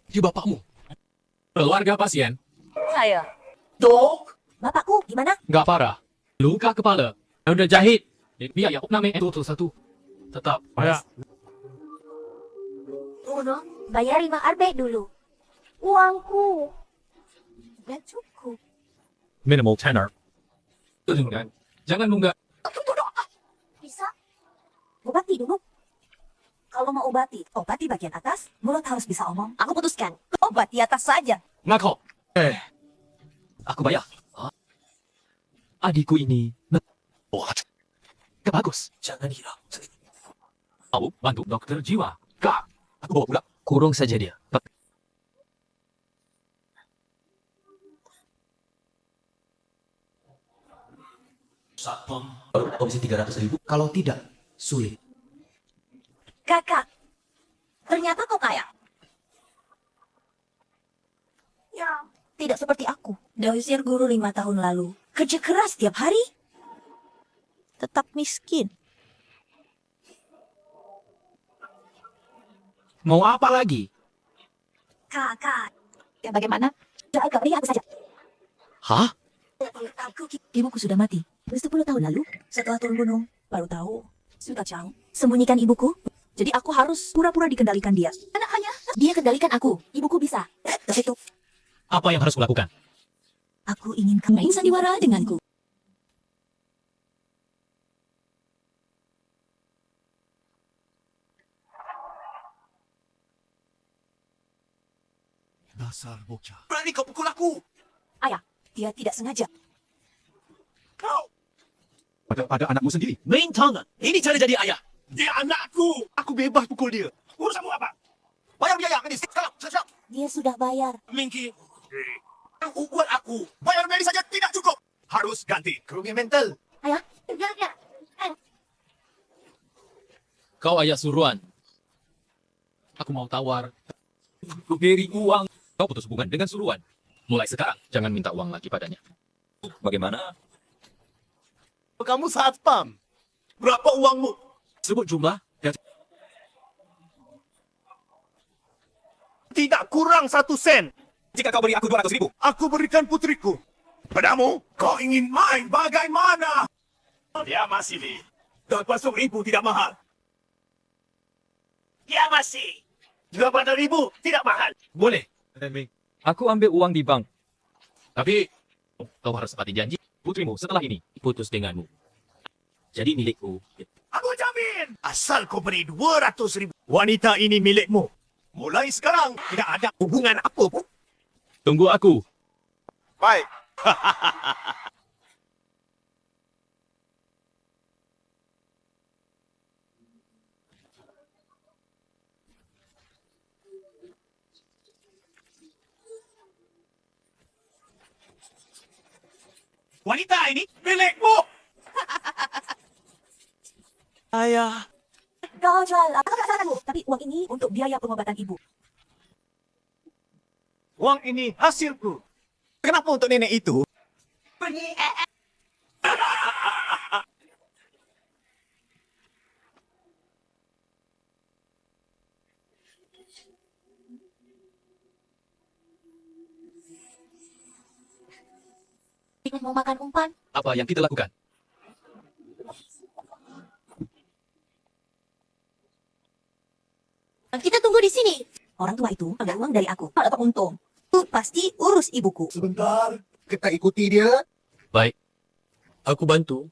[SPEAKER 7] Dia bapakmu. Keluarga pasien.
[SPEAKER 2] Saya. Dok. Bapakku, gimana?
[SPEAKER 7] Nggak parah. Luka kepala. Udah jahit. Biar ya namanya itu satu. Tetap. Ya.
[SPEAKER 2] Uno, bayar 5 arbe dulu. Uangku. Udah cukup.
[SPEAKER 7] Minimal tenor. Jangan nunggak.
[SPEAKER 2] Bisa? Obati dulu. Kalau mau obati bagian atas, mulut harus bisa omong. Aku putuskan. Obati atas saja.
[SPEAKER 7] Ngaco. Aku bayar. Adikku ini. What? Bagus. Jangan hilang. Aku bantu dokter jiwa. Kak. Aku bawa pulang. Kurung saja dia. Satpam. Baru komisi 300.000. Kalau tidak, sulit.
[SPEAKER 2] Kakak, ternyata kau kaya. Ya, tidak seperti aku. Diusir guru 5 tahun lalu. Kerja keras tiap hari. Tetap miskin.
[SPEAKER 7] Mau apa lagi?
[SPEAKER 2] Kakak, ya bagaimana? Jaga beri aku saja.
[SPEAKER 7] Hah?
[SPEAKER 2] Aku, ibuku sudah mati. 10 tahun lalu, setelah turun gunung, baru tahu. Sudah jauh. Sembunyikan ibuku. Jadi aku harus pura-pura dikendalikan dia. Hanya dia kendalikan aku. Ibuku bisa. Begitu.
[SPEAKER 7] Apa yang harus kulakukan?
[SPEAKER 2] Aku ingin kamu main sandiwara denganku.
[SPEAKER 5] Dasar bocah.
[SPEAKER 8] Berani kau pukul aku.
[SPEAKER 2] Ayah, dia tidak sengaja.
[SPEAKER 5] Kau. Pada anakmu sendiri.
[SPEAKER 7] Main tangan. Ini cara jadi ayah.
[SPEAKER 5] Dia anakku. Aku bebas pukul dia. Urusanmu apa?
[SPEAKER 8] Bayar biaya medis. Sekarang, sekarang.
[SPEAKER 2] Dia sudah bayar.
[SPEAKER 8] Mingki.
[SPEAKER 5] Buat aku. Bayar medis saja tidak cukup. Harus ganti.
[SPEAKER 8] Kerugian mental.
[SPEAKER 2] Ayah,
[SPEAKER 7] Kau ayah suruhan. Aku mau tawar. Aku beri uang. Kau putus hubungan dengan suruhan. Mulai sekarang, jangan minta uang lagi padanya. Bagaimana?
[SPEAKER 8] Kamu satpam. Berapa uangmu?
[SPEAKER 7] Sebut jumlah. Dan
[SPEAKER 5] Tidak kurang 1 sen.
[SPEAKER 8] Jika kau beri aku 200.000.
[SPEAKER 5] Aku berikan putriku. Padamu, kau ingin main bagaimana? Dia masih di. 20.000 tidak mahal. Dia masih. 80.000 tidak mahal.
[SPEAKER 7] boleh. Aku ambil uang di bank. Tapi, kau harus sepati janji. Putrimu setelah ini putus denganmu. Jadi milikku.
[SPEAKER 5] Aku jamin. Asal kau beri 200.000. Wanita ini milikmu. Mulai sekarang, tidak ada hubungan apa pun.
[SPEAKER 7] Tunggu aku.
[SPEAKER 5] Baik. Wanita ini milikmu.
[SPEAKER 8] Ayah.
[SPEAKER 2] kau jual aku. Tapi uang ini untuk biaya pengobatan ibu.
[SPEAKER 8] Uang ini hasilku. Kenapa untuk nenek itu?
[SPEAKER 4] Mau makan umpan?
[SPEAKER 7] Apa yang kita lakukan?
[SPEAKER 4] Kita tunggu di sini.
[SPEAKER 2] Orang tua itu ambil uang dari aku. Kalau dapat untung, pasti urus ibuku.
[SPEAKER 5] Sebentar, kita ikuti dia.
[SPEAKER 6] Baik. Aku bantu.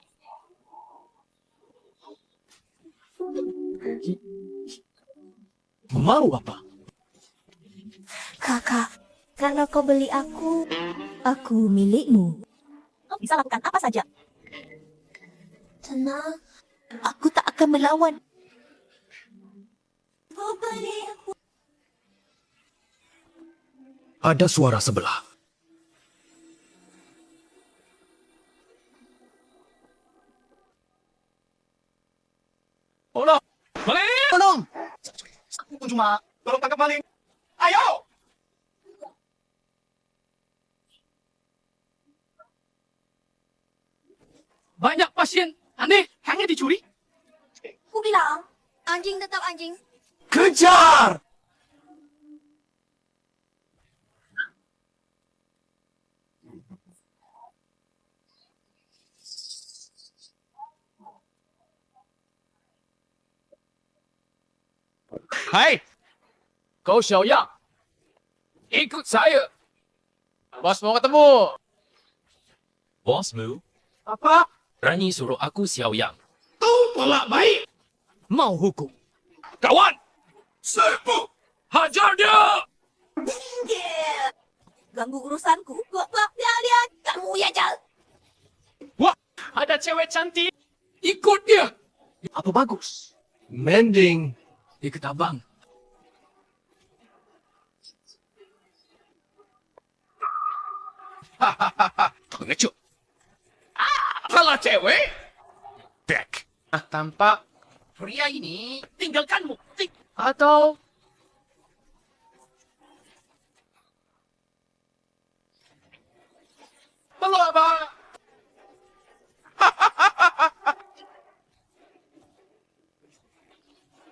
[SPEAKER 7] Mau apa?
[SPEAKER 2] Kakak, kalau kau beli aku milikmu. Kau bisa lakukan apa saja.
[SPEAKER 4] Tenang. Aku tak akan melawan.
[SPEAKER 2] Kau beli aku.
[SPEAKER 1] Ada suara sebelah.
[SPEAKER 5] Oh no.
[SPEAKER 7] Maling!
[SPEAKER 8] Tolong.
[SPEAKER 5] Aku cuma tolong tangkap maling. Ayo.
[SPEAKER 3] Banyak pasien. Aneh, hanya dicuri.
[SPEAKER 4] Aku bilang, anjing tetap anjing.
[SPEAKER 5] Kejar.
[SPEAKER 3] Hai, kau Xiao Yang. Ikut saya. Bos mau ketemu.
[SPEAKER 6] Bosmu,
[SPEAKER 3] Apa?
[SPEAKER 6] berani suruh aku Xiao Yang.
[SPEAKER 3] Kau pelak baik.
[SPEAKER 7] Mau hukum.
[SPEAKER 3] Kawan,
[SPEAKER 5] Serbu.
[SPEAKER 3] hajar dia.
[SPEAKER 2] Ganggu urusanku. Kau lihat.
[SPEAKER 4] Kamu ya, Jal.
[SPEAKER 3] Wah, ada cewek cantik. Ikut dia.
[SPEAKER 7] Apa bagus?
[SPEAKER 3] Mending ikut abang. Hahaha, pengecut. Salah cewek.
[SPEAKER 5] Dek.
[SPEAKER 3] Tampak pria ini tinggalkanmu. Atau belum apa?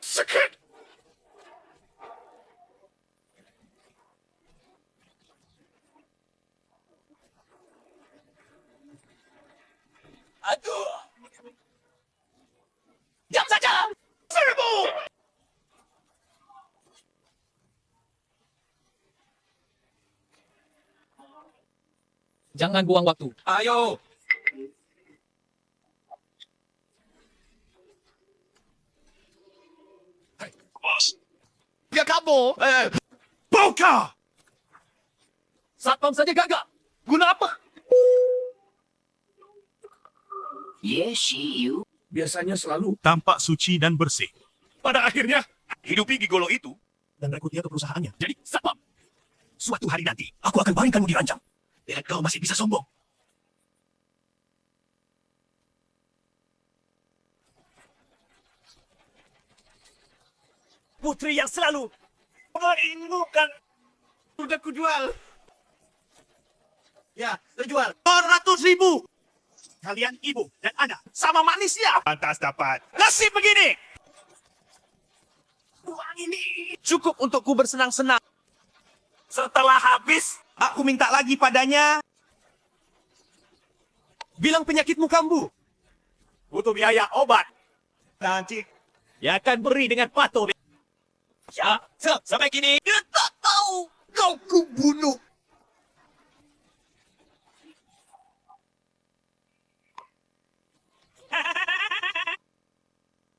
[SPEAKER 3] Sakit.
[SPEAKER 8] Aduh.
[SPEAKER 3] Diam saja. Serbu.
[SPEAKER 7] Jangan buang waktu.
[SPEAKER 8] Ayo.
[SPEAKER 5] Dia kabur. Buka.
[SPEAKER 3] Satpam saja gagal. Guna apa?
[SPEAKER 5] Biasanya selalu tampak suci dan bersih. Pada akhirnya, hidupi gigolo itu dan rekrut dia ke perusahaannya.
[SPEAKER 3] Jadi satpam.
[SPEAKER 5] Suatu hari nanti, aku akan palingkanmu di ranjang. Dan kau masih bisa sombong. Putri yang selalu merindukan sudah kujual. Ya, terjual 200.000. Kalian ibu dan anak sama manisnya. Pantas dapat nasib begini. Uang ini cukup untukku bersenang-senang. Setelah habis, aku minta lagi padanya. Bilang penyakitmu kambuh. Butuh biaya obat. Nanti dia akan beri dengan patuh. Ya, sampai kini dia tak tahu kau kubunuh.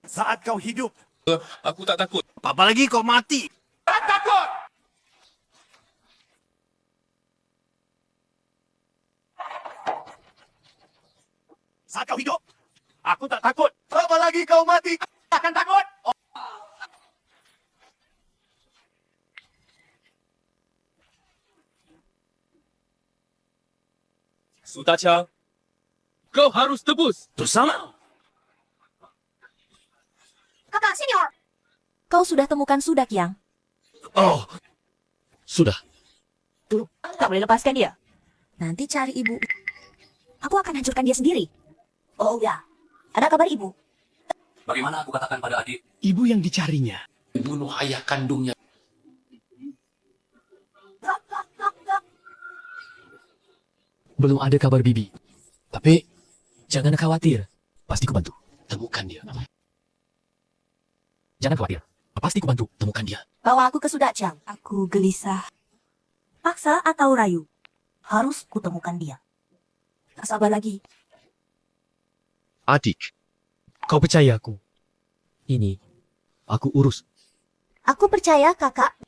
[SPEAKER 5] Saat kau hidup,
[SPEAKER 7] Aku tak takut.
[SPEAKER 5] apalagi kau mati. Tak takut! Saat kau hidup, aku tak takut. Apalagi kau mati, akan takut.
[SPEAKER 7] Sutacha, kau harus tebus.
[SPEAKER 5] Bersama.
[SPEAKER 4] Kakak, senior.
[SPEAKER 2] Kau sudah temukan Sudak yang?
[SPEAKER 6] Oh, sudah.
[SPEAKER 2] Tak boleh lepaskan dia. Nanti cari ibu. Aku akan hancurkan dia sendiri. Oh ya, ada kabar ibu?
[SPEAKER 1] Bagaimana aku katakan pada adik?
[SPEAKER 5] Ibu yang dicarinya.
[SPEAKER 6] Bunuh ayah kandungnya.
[SPEAKER 1] Belum ada kabar bibi. Tapi jangan khawatir. Pasti ku bantu. Temukan dia. Jangan khawatir. Pasti ku bantu. Temukan dia.
[SPEAKER 2] Bawa aku ke Sudacang. Aku gelisah. Paksa atau rayu? Harus kutemukan dia. Tak sabar lagi.
[SPEAKER 7] Adik, kau percaya aku? Ini, aku urus.
[SPEAKER 4] Aku percaya, kakak.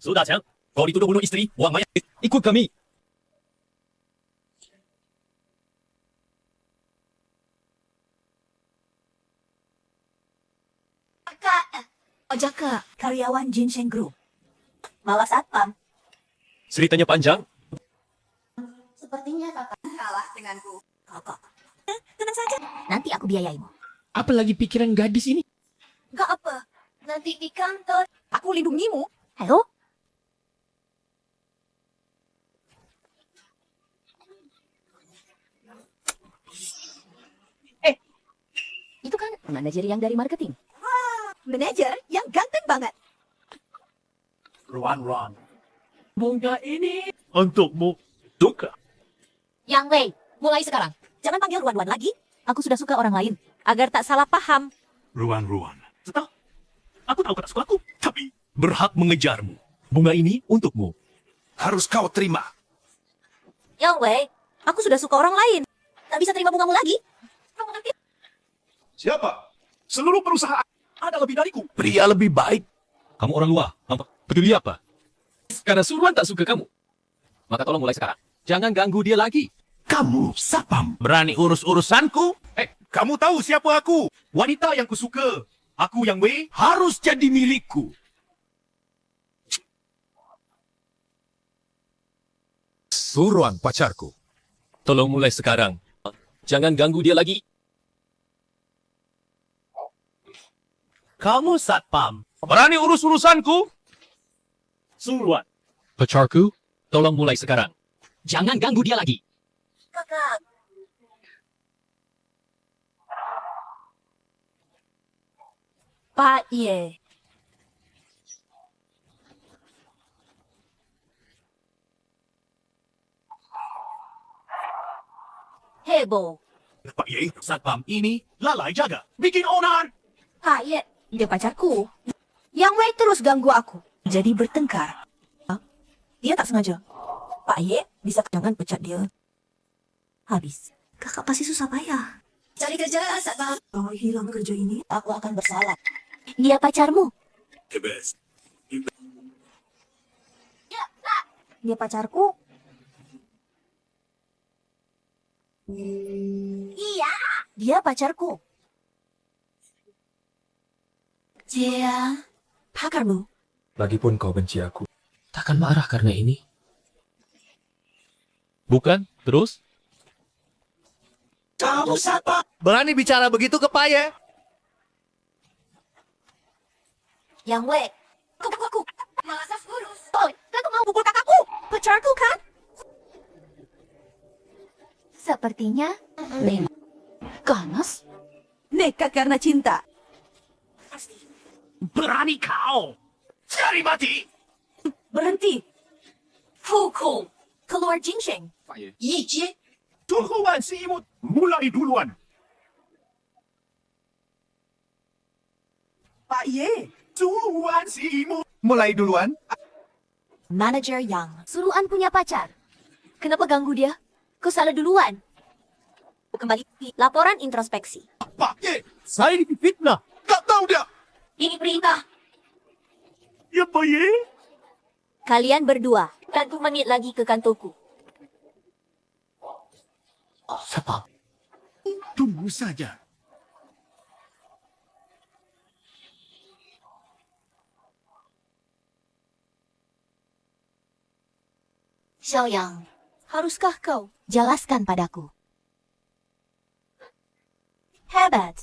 [SPEAKER 7] Sudah, Chang. Kau dituduh bunuh istri, buang mayat. Ikut kami.
[SPEAKER 4] Kakak.
[SPEAKER 2] Oh, Jaka, karyawan Ginseng Group. Malah satpam.
[SPEAKER 7] Ceritanya panjang.
[SPEAKER 4] Sepertinya kakak kalah denganku.
[SPEAKER 2] Kakak. Tenang saja.
[SPEAKER 4] Nanti aku biayaimu.
[SPEAKER 7] Apalagi pikiran gadis ini?
[SPEAKER 4] Gak apa. Nanti di kantor.
[SPEAKER 2] Aku lindungimu.
[SPEAKER 4] Halo? Itu kan manajer yang dari marketing.
[SPEAKER 2] Manajer yang ganteng banget.
[SPEAKER 5] Ruan.
[SPEAKER 3] Bunga ini.
[SPEAKER 5] Untukmu, suka.
[SPEAKER 4] Yang Wei, mulai sekarang.
[SPEAKER 2] Jangan panggil Ruan-Ruan lagi. Aku sudah suka orang lain. Agar tak salah paham.
[SPEAKER 5] Ruan. Setelah, aku tahu kata sukaku, tapi berhak mengejarmu. Bunga ini untukmu. Harus kau terima.
[SPEAKER 2] Yang Wei, aku sudah suka orang lain. Tak bisa terima bungamu lagi.
[SPEAKER 5] Siapa? Seluruh perusahaan ada lebih dariku. Pria lebih baik.
[SPEAKER 7] Kamu orang luar. Apa? Peduli apa? Karena Suruhan tak suka kamu. Maka tolong mulai sekarang. Jangan ganggu dia lagi.
[SPEAKER 5] Kamu sapam. Berani urus-urusanku? Kamu tahu siapa aku? Wanita yang kusuka. Aku yang Wei harus jadi milikku.
[SPEAKER 7] Suruhan pacarku. Tolong mulai sekarang. Jangan ganggu dia lagi.
[SPEAKER 5] Kamu satpam. Berani urus-urusanku? Suruhan.
[SPEAKER 7] Pacarku, tolong mulai sekarang. Jangan ganggu dia lagi.
[SPEAKER 2] Kakak. Pak Ye. Heboh.
[SPEAKER 5] Pak Ye, satpam ini lalai jaga. Bikin onar.
[SPEAKER 2] Pak Ye, dia pacarku. Yang Wei terus ganggu aku. Jadi bertengkar. Hah? Dia tak sengaja. Pak Ye, bisa jangan pecat dia. Habis. Kakak pasti susah payah. Cari kerja, Sabah. Kalau hilang kerja ini, aku akan bersalah.
[SPEAKER 4] Dia pacarmu.
[SPEAKER 5] The best.
[SPEAKER 2] Dia pacarku.
[SPEAKER 4] Iya.
[SPEAKER 2] Dia pacarku.
[SPEAKER 4] Dia.
[SPEAKER 2] Pakarmu.
[SPEAKER 7] Lagipun kau benci aku. Takkan marah karena ini? Bukan? Terus?
[SPEAKER 5] Kamu siapa?
[SPEAKER 8] Berani bicara begitu ke Paye?
[SPEAKER 2] Yang Wei. Aku.
[SPEAKER 4] Malas urus. Oh,
[SPEAKER 2] Kakak mau pukul kakakku. Pacarku kan?
[SPEAKER 4] sepertinya ganas.
[SPEAKER 2] Nekat karena cinta.
[SPEAKER 5] Berani kau. Cari mati.
[SPEAKER 2] Berhenti. Pukul. Keluar Jinsheng. Yijie.
[SPEAKER 5] Duluan si imut. Mulai duluan.
[SPEAKER 8] Pak Ye.
[SPEAKER 5] Duluan si imut. Mulai duluan.
[SPEAKER 2] Manager Yang.
[SPEAKER 4] Suruhan punya pacar. Kenapa ganggu dia? Kau salah duluan.
[SPEAKER 2] Kembali. Laporan introspeksi.
[SPEAKER 5] Pak Ye.
[SPEAKER 8] Saya difitnah.
[SPEAKER 5] Kau tahu dia.
[SPEAKER 2] Ini perintah.
[SPEAKER 5] Ya Pak Ye.
[SPEAKER 2] Kalian berdua. 40 menit lagi ke kantorku.
[SPEAKER 8] Siapa?
[SPEAKER 5] Tunggu saja.
[SPEAKER 4] Xiaoyang,
[SPEAKER 2] Haruskah kau?
[SPEAKER 4] jelaskan padaku.
[SPEAKER 2] Hebat.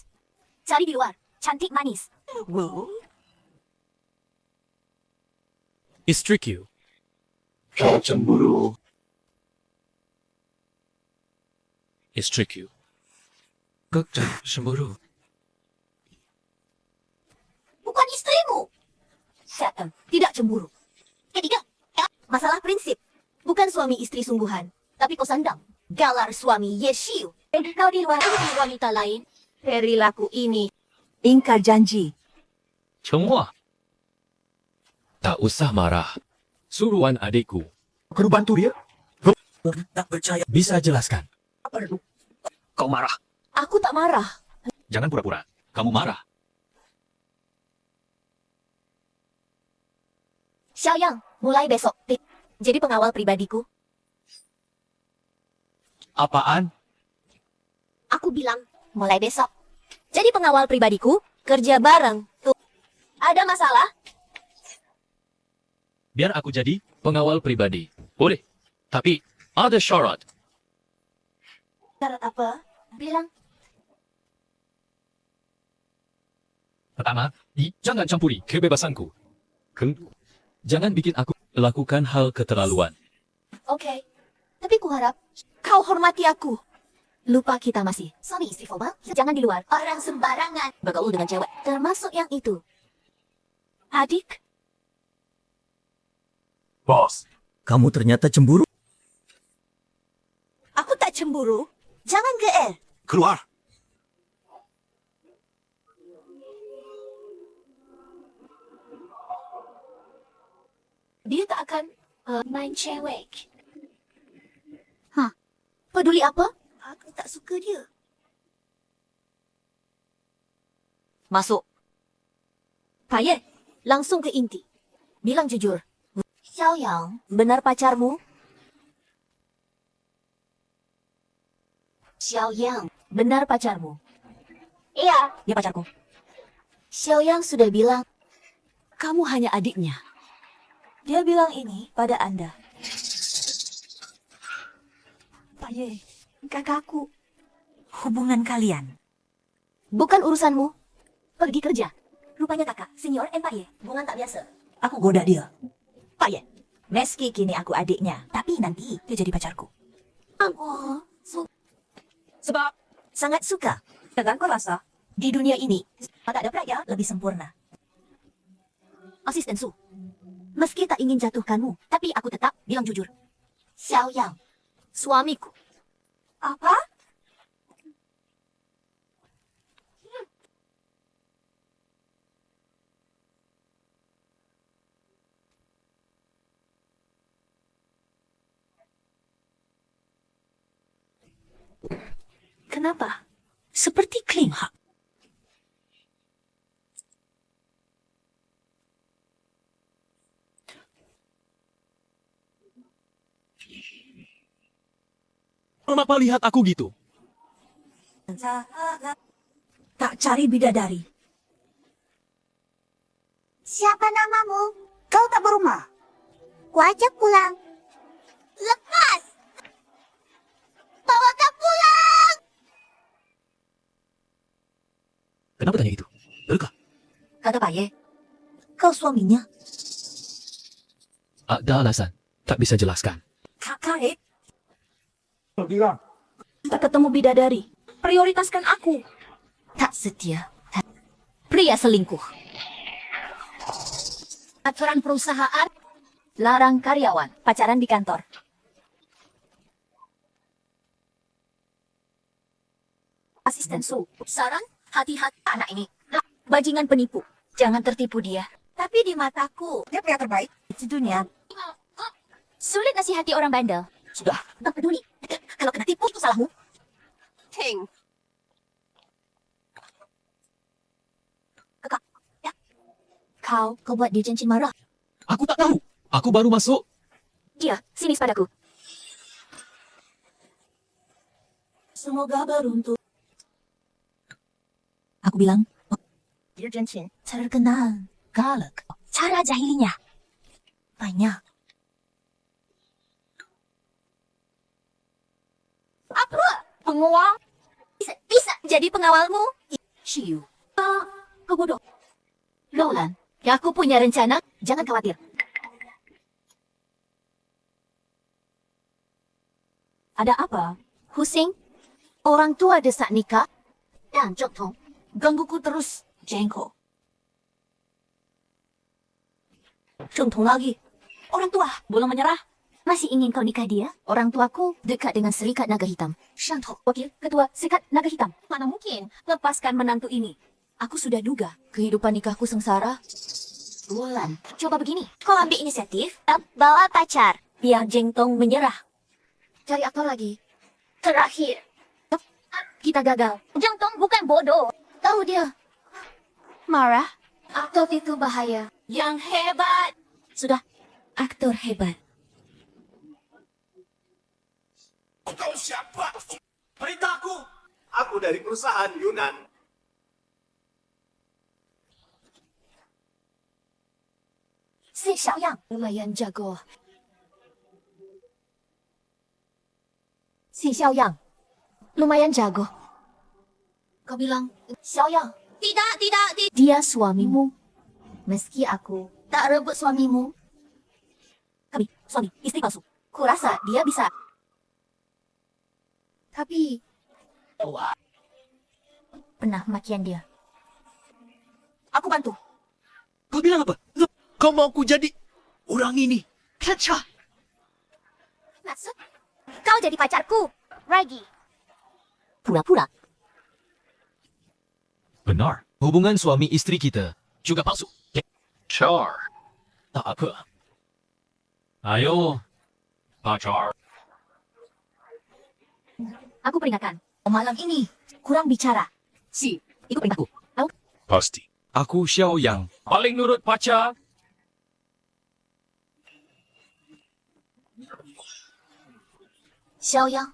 [SPEAKER 4] Cari di luar. Cantik manis.
[SPEAKER 2] Wow.
[SPEAKER 7] Istriku.
[SPEAKER 5] Kau cemburu.
[SPEAKER 7] Istriku. Kau cemburu.
[SPEAKER 4] Bukan istrimu. Setan, tidak cemburu. Ketiga, masalah prinsip. Bukan suami istri sungguhan, tapi kau sandang. Galar suami Yeshiu. Kau di luar dengan wanita lain.
[SPEAKER 2] Perilaku ini. Ingkar janji.
[SPEAKER 7] Semua. Tak usah marah. Suruhan adikku.
[SPEAKER 5] Kau bantu dia?
[SPEAKER 1] Tak percaya. Bisa jelaskan.
[SPEAKER 7] Kau marah.
[SPEAKER 2] Aku tak marah.
[SPEAKER 7] Jangan pura-pura. Kamu marah.
[SPEAKER 4] Xiaoyang, mulai besok. Jadi pengawal pribadiku.
[SPEAKER 7] Apaan?
[SPEAKER 4] Aku bilang, mulai besok. Jadi pengawal pribadiku, kerja bareng. Tuh. Ada masalah?
[SPEAKER 7] Biar aku jadi pengawal pribadi. Boleh. Tapi ada syarat.
[SPEAKER 2] Syarat apa?
[SPEAKER 4] Bilang,
[SPEAKER 7] Pertama, jangan campuri kebebasanku. Jangan bikin aku lakukan hal keterlaluan.
[SPEAKER 4] oke. Tapi kuharap kau hormati aku. Lupa kita masih suami istri formal. Jangan di luar. Orang sembarangan bergaul dengan cewek. Termasuk yang itu.
[SPEAKER 2] Adik?
[SPEAKER 5] Bos.
[SPEAKER 8] Kamu ternyata cemburu.
[SPEAKER 2] Aku tak cemburu. Jangan GR.
[SPEAKER 5] Keluar.
[SPEAKER 4] Dia tak akan main cewek. Hah? Peduli apa?
[SPEAKER 2] Aku tak suka dia. Masuk.
[SPEAKER 4] Paye, langsung ke inti. Bilang jujur. Xiaoyang,
[SPEAKER 2] Benar pacarmu?
[SPEAKER 4] Xiaoyang, benar pacarmu? Iya.
[SPEAKER 2] Dia pacarku.
[SPEAKER 4] Xiaoyang sudah bilang,
[SPEAKER 2] Kamu hanya adiknya. Dia bilang ini pada Anda. Pak Ye, kakakku. Hubungan kalian.
[SPEAKER 4] bukan urusanmu. Pergi kerja. Rupanya kakak, senior Pak Ye, hubungan tak biasa.
[SPEAKER 2] Aku goda dia. Pak Ye, meski kini aku adiknya, tapi nanti dia jadi pacarku.
[SPEAKER 4] Aku
[SPEAKER 2] Sebab sangat suka. Dan kau rasa di dunia ini tak ada pria lebih sempurna.
[SPEAKER 4] asisten Su. Meski tak ingin jatuhkanmu, tapi aku tetap bilang jujur. Xiaoyang, suamiku.
[SPEAKER 2] Apa? Kenapa? Seperti klaim hak.
[SPEAKER 8] Kenapa lihat aku gitu?
[SPEAKER 2] Tak cari bidadari.
[SPEAKER 4] Siapa namamu? Kau tak berumah. Ku ajak pulang. Lepas! Bawa kau pulang!
[SPEAKER 1] Kenapa tanya itu? Belkah?
[SPEAKER 2] Kata Pak Ye, kau suaminya.
[SPEAKER 7] Ada alasan. Tak bisa jelaskan.
[SPEAKER 2] Kakak tak ketemu bidadari. Prioritaskan aku. Tak setia. Pria selingkuh.
[SPEAKER 4] Aturan perusahaan larang karyawan
[SPEAKER 2] Pacaran di kantor. Asisten Su, saran hati-hati anak ini. Bajingan penipu. Jangan tertipu dia. Tapi di mataku, dia pria terbaik di dunia.
[SPEAKER 4] sulit nasihati orang bandel.
[SPEAKER 2] Sudah, tak peduli. Kalau kena tipu, itu salahmu.
[SPEAKER 4] Ting.
[SPEAKER 2] Kakak, ya. Kau buat dia cincin marah.
[SPEAKER 7] Aku tak tahu. Aku baru masuk.
[SPEAKER 2] Dia, sini padaku. Semoga beruntung. Aku bilang, dia cincin terkenal galak. Cara jahilinya banyak. Apa? Pengawal? Bisa jadi pengawalmu? Shiyu. Kau bodoh.
[SPEAKER 4] Roland, ya aku punya rencana.
[SPEAKER 2] Jangan khawatir. Ada apa?
[SPEAKER 4] Hussein, orang tua desak nikah.
[SPEAKER 2] Dan Jotong, gangguku terus. Jengko. Jotong lagi. Orang tua, belum menyerah.
[SPEAKER 4] Masih ingin kau nikah dia? Orang tuaku dekat dengan Serikat Naga Hitam.
[SPEAKER 2] Shanto, wakil ketua Serikat Naga Hitam. Mana mungkin lepaskan menantu ini? Aku sudah duga.
[SPEAKER 4] Kehidupan nikahku sengsara. Bulan, coba begini.
[SPEAKER 2] Kau ambil inisiatif,
[SPEAKER 4] Bawa pacar.
[SPEAKER 2] biar Jengtong menyerah.
[SPEAKER 4] Cari aktor lagi. Terakhir. Kita gagal. Jangtong bukan bodoh. Tahu dia. Marah. Aktor itu bahaya.
[SPEAKER 2] Yang hebat. Sudah, aktor hebat.
[SPEAKER 5] Kau siapa? Beritaku. Aku dari perusahaan Yunan.
[SPEAKER 2] Si Xiaoyang.
[SPEAKER 4] Lumayan jago.
[SPEAKER 2] Si Xiaoyang.
[SPEAKER 4] Lumayan jago. Kau bilang,
[SPEAKER 2] Xiaoyang. Tidak.
[SPEAKER 4] dia suamimu. Meski aku tak rebut suamimu,
[SPEAKER 2] Kami, suami, istri palsu.
[SPEAKER 4] kurasa dia bisa. Tapi, pernah makian dia.
[SPEAKER 2] Aku bantu.
[SPEAKER 8] Kau bilang apa? Kau mau ku jadi orang ini? Caca.
[SPEAKER 4] Maksud? Kau jadi pacarku, Ragi.
[SPEAKER 2] Pura-pura.
[SPEAKER 7] Benar. Hubungan suami istri kita juga palsu.
[SPEAKER 3] Char.
[SPEAKER 7] Tak apa.
[SPEAKER 3] Ayo, pacar.
[SPEAKER 2] Aku peringatkan. Malam ini, kurang bicara. Si, ikut perintahku. Tahu?
[SPEAKER 5] Pasti.
[SPEAKER 8] Aku Xiao Yang.
[SPEAKER 3] Paling nurut pacar.
[SPEAKER 2] Xiaoyang.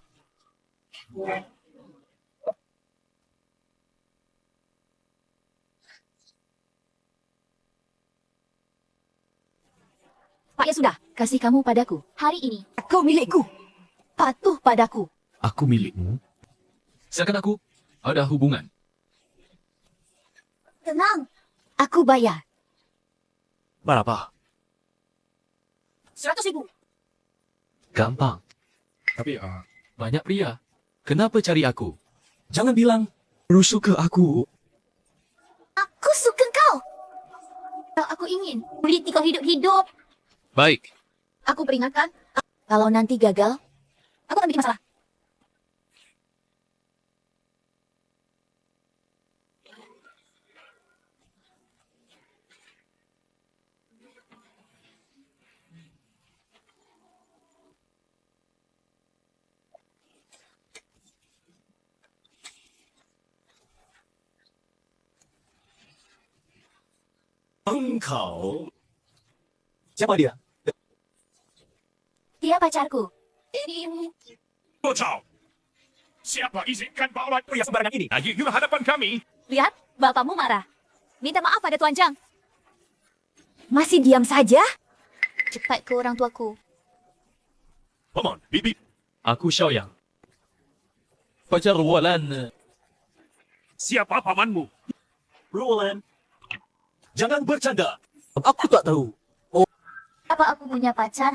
[SPEAKER 4] Pak ya sudah, kasih kamu padaku. Hari ini,
[SPEAKER 2] Kau milikku.
[SPEAKER 4] patuh padaku.
[SPEAKER 7] Aku milikmu. Seakan aku ada hubungan.
[SPEAKER 4] Tenang, aku bayar.
[SPEAKER 8] Berapa?
[SPEAKER 2] 100.000.
[SPEAKER 7] Gampang. Tapi banyak pria. Kenapa cari aku?
[SPEAKER 8] Jangan bilang rusuk ke aku.
[SPEAKER 4] Aku suka kau. Kalau aku ingin kuliti kau hidup-hidup.
[SPEAKER 7] Baik.
[SPEAKER 4] Aku peringatkan, kalau nanti gagal,
[SPEAKER 2] Aku akan bikin masalah.
[SPEAKER 8] Engkau. Siapa dia?
[SPEAKER 4] Dia pacarku.
[SPEAKER 5] Bocau! Siapa izinkan bawa pria sembarangan ini lagi di hadapan kami?
[SPEAKER 4] Lihat, bapakmu marah. Minta maaf pada Tuan Zhang. Masih diam saja? Cepat ke orang tuaku.
[SPEAKER 5] Paman, bibi.
[SPEAKER 7] Aku Xiaoyang. Pacar Walan.
[SPEAKER 5] Siapa pamanmu?
[SPEAKER 8] Roland. Jangan bercanda. Aku tak tahu.
[SPEAKER 4] Apa aku punya pacar?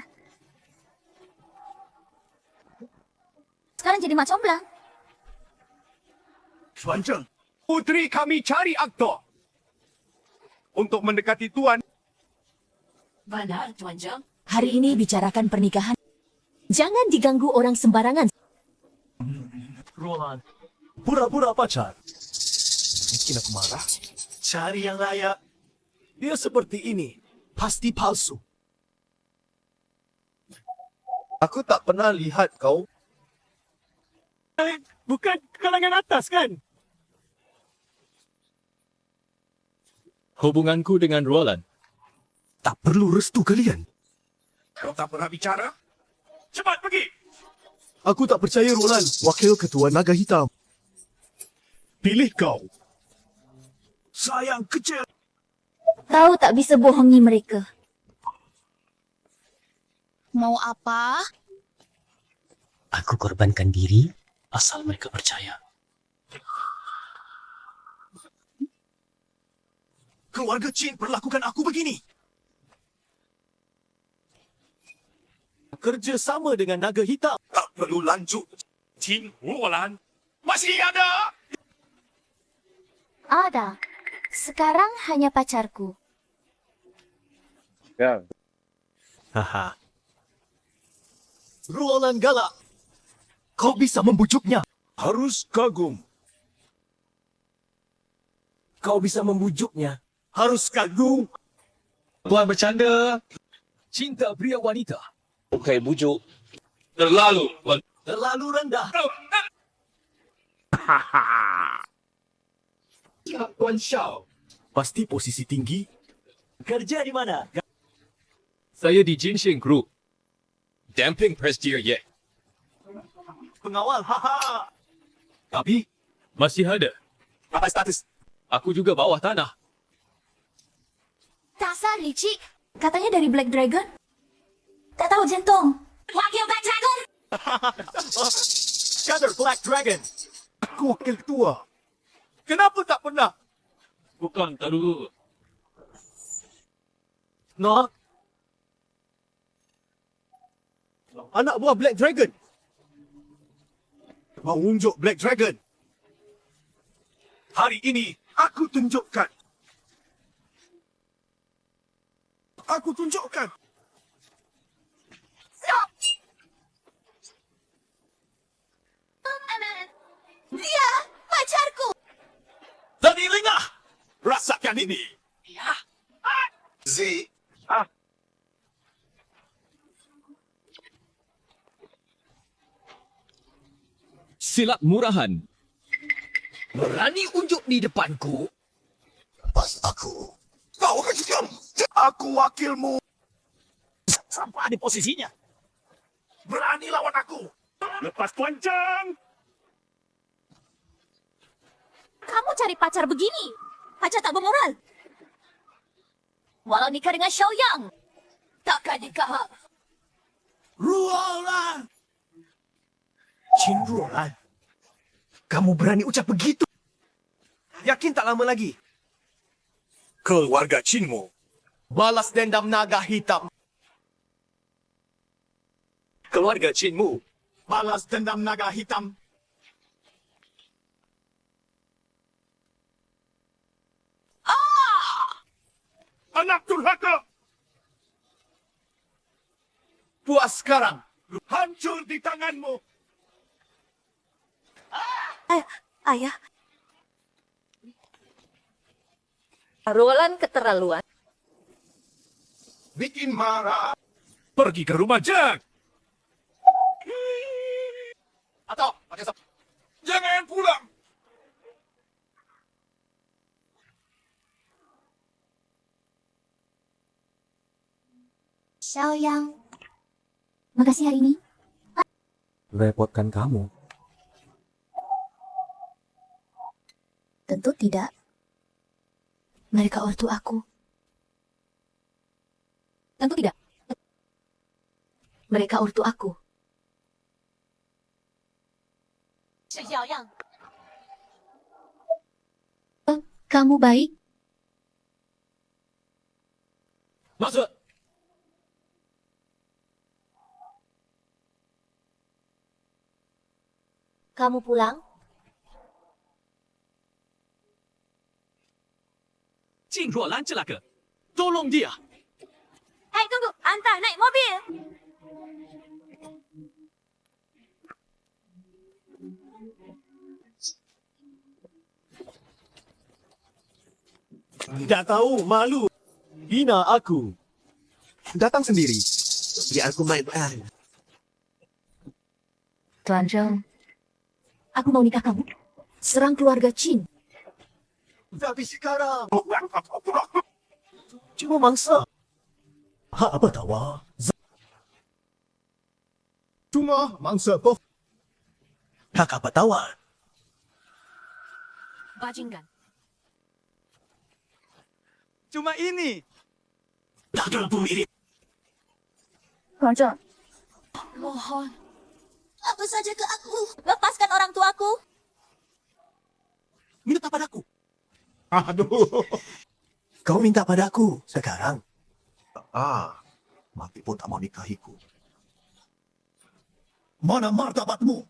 [SPEAKER 4] Sekarang jadi mak comblang.
[SPEAKER 5] Tuan Zheng, putri kami cari aktor. Untuk mendekati Tuan.
[SPEAKER 2] Benar, Tuan Zhang. Hari ini bicarakan pernikahan. Jangan diganggu orang sembarangan.
[SPEAKER 8] Roland. Pura-pura pacar. Mungkin aku marah. Cari yang layak. Dia seperti ini. Pasti palsu. Aku tak pernah lihat kau. Bukan kalangan atas kan?
[SPEAKER 7] Hubunganku dengan Roland.
[SPEAKER 8] Tak perlu restu kalian.
[SPEAKER 5] Kau tak pernah bicara? Cepat pergi!
[SPEAKER 8] Aku tak percaya Roland, wakil ketua naga hitam.
[SPEAKER 5] Pilih kau. Sayang kecil.
[SPEAKER 4] Kau tak bisa bohongi mereka. Mau apa?
[SPEAKER 1] Aku korbankan diri asal mereka percaya.
[SPEAKER 8] Keluarga Chin perlakukan aku begini. Kerja sama dengan naga hitam.
[SPEAKER 5] Tak perlu lanjut. Tim Roland masih ada.
[SPEAKER 4] Ada. Sekarang hanya pacarku.
[SPEAKER 8] Haha. Roland galak. Kau bisa membujuknya.
[SPEAKER 5] Harus kagum.
[SPEAKER 8] Kau bisa membujuknya. Harus kagum.
[SPEAKER 7] Tuan bercanda.
[SPEAKER 8] Cinta pria wanita.
[SPEAKER 7] Bukan bujuk. Terlalu.
[SPEAKER 8] Terlalu rendah.
[SPEAKER 7] Tuan Xiao.
[SPEAKER 8] Pasti posisi tinggi. Kerja di mana?
[SPEAKER 7] Saya di Jinxing Group. Damping Prestige Ye.
[SPEAKER 8] Pengawal. Haha.
[SPEAKER 7] Tapi masih ada.
[SPEAKER 5] Apa status?
[SPEAKER 7] Aku juga bawah tanah.
[SPEAKER 4] Dasar licik. Katanya dari Black Dragon. Tak tahu jantung. Wakil Black Dragon.
[SPEAKER 8] Gather Black Dragon. Aku wakil ketua. Kenapa tak pernah?
[SPEAKER 7] Bukan terus.
[SPEAKER 8] Nak. Anak buah Black Dragon.
[SPEAKER 5] Mau unjuk Black Dragon. Hari ini aku tunjukkan. Aku tunjukkan.
[SPEAKER 4] Dia pacarku.
[SPEAKER 5] Tadi lengah. Rasakan ini.
[SPEAKER 4] Ya.
[SPEAKER 5] Z.
[SPEAKER 7] Silat murahan.
[SPEAKER 1] Berani unjuk di depanku?
[SPEAKER 5] Lepas aku. Kau akan diam. Aku wakilmu.
[SPEAKER 1] Sampai di posisinya.
[SPEAKER 5] Berani lawan aku. Lepas Tuan Zhang.
[SPEAKER 4] Kamu cari pacar begini. Pacar tak bermoral. Walau nikah dengan Xiaoyang. Takkan nikah.
[SPEAKER 8] Roland. Chin Roland. Kamu berani ucap begitu? Yakin tak lama lagi?
[SPEAKER 5] Keluarga Chinmu.
[SPEAKER 8] Balas dendam naga hitam.
[SPEAKER 5] Keluarga Chinmu. Balas dendam naga hitam. Anak durhaka!
[SPEAKER 8] Puas sekarang.
[SPEAKER 5] Hancur di tanganmu!
[SPEAKER 2] Ayah. Roland keterlaluan.
[SPEAKER 5] Bikin marah. Pergi ke rumah Jack!
[SPEAKER 8] Atau pakai
[SPEAKER 5] Jangan pulang!
[SPEAKER 4] Xiaoyang. Makasih hari ini.
[SPEAKER 8] Repotkan kamu.
[SPEAKER 4] Tentu tidak. Mereka ortu aku. Tentu tidak. Mereka ortu aku. Kamu baik?
[SPEAKER 7] Masuk.
[SPEAKER 4] Kamu pulang?
[SPEAKER 7] Jing Ruolan celaka. Tolong dia.
[SPEAKER 2] Hai, tunggu. Antar naik mobil.
[SPEAKER 8] Tidak tahu, malu. Hina aku. Datang sendiri. Biar aku main.
[SPEAKER 2] Tuan Zheng, aku mau nikah kamu. Serang keluarga Qin.
[SPEAKER 8] Tapi sekarang. Cuma mangsa. Apa tawa? Cuma mangsa boh. Hak apa tawa?
[SPEAKER 2] Bajingan.
[SPEAKER 8] Cuma ini.
[SPEAKER 1] Tak mampu mirip.
[SPEAKER 2] Tuan Zheng, mohon. Apa saja ke aku. Lepaskan orang tuaku.
[SPEAKER 8] Minta padaku. Aduh. Kau minta padaku sekarang. Mati pun tak mau nikahiku. Mana martabatmu?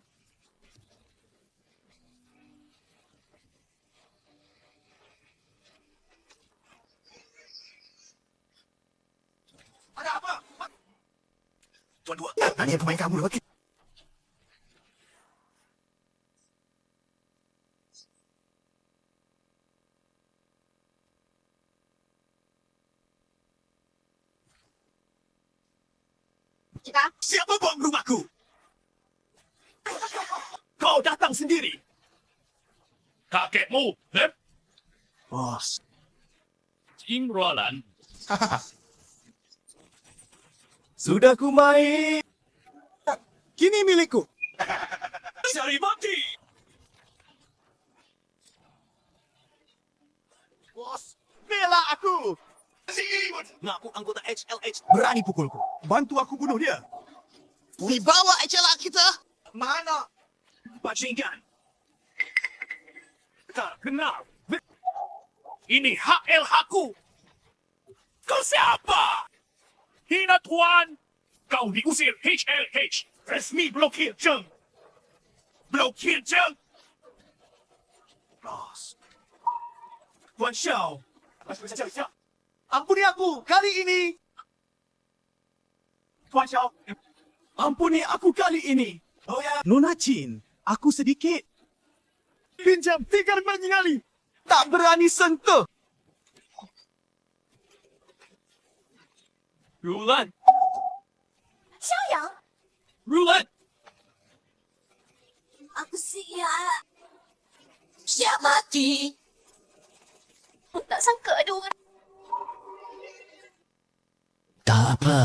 [SPEAKER 5] Ada apa?
[SPEAKER 8] Tuan Dua, tanya pemain kamu lewat.
[SPEAKER 5] Siapa bom rumahku?
[SPEAKER 8] Kau datang sendiri.
[SPEAKER 5] Kakekmu,
[SPEAKER 8] Bos.
[SPEAKER 7] Jing Ruolan.
[SPEAKER 8] Sudah ku main. Kini milikku.
[SPEAKER 5] Cari mati.
[SPEAKER 8] Bos, bela aku.
[SPEAKER 1] Ngaku anggota HLH.
[SPEAKER 8] Berani pukulku.
[SPEAKER 5] Bantu aku bunuh dia.
[SPEAKER 8] Dibawa HLA kita.
[SPEAKER 5] Mana? Bajingan. Tak kenal. Ini HL aku. Kau siapa? Hina Tuan. Kau diusir HLH. Resmi blokir Zheng. Blokir Zheng.
[SPEAKER 8] Bos.
[SPEAKER 5] Tuan Xiao.
[SPEAKER 8] Ampuni aku kali ini.
[SPEAKER 5] Tuan Xiao.
[SPEAKER 8] Ampuni aku kali ini.
[SPEAKER 5] Oh ya.
[SPEAKER 8] Nona Chin, aku sedikit. Pinjam 3 kali. Tak berani sentuh.
[SPEAKER 7] Ruolan.
[SPEAKER 2] Xiaoyang,
[SPEAKER 7] Ruolan.
[SPEAKER 2] aku siap. Siap mati. Tak sangka ada orang.
[SPEAKER 1] Tak apa.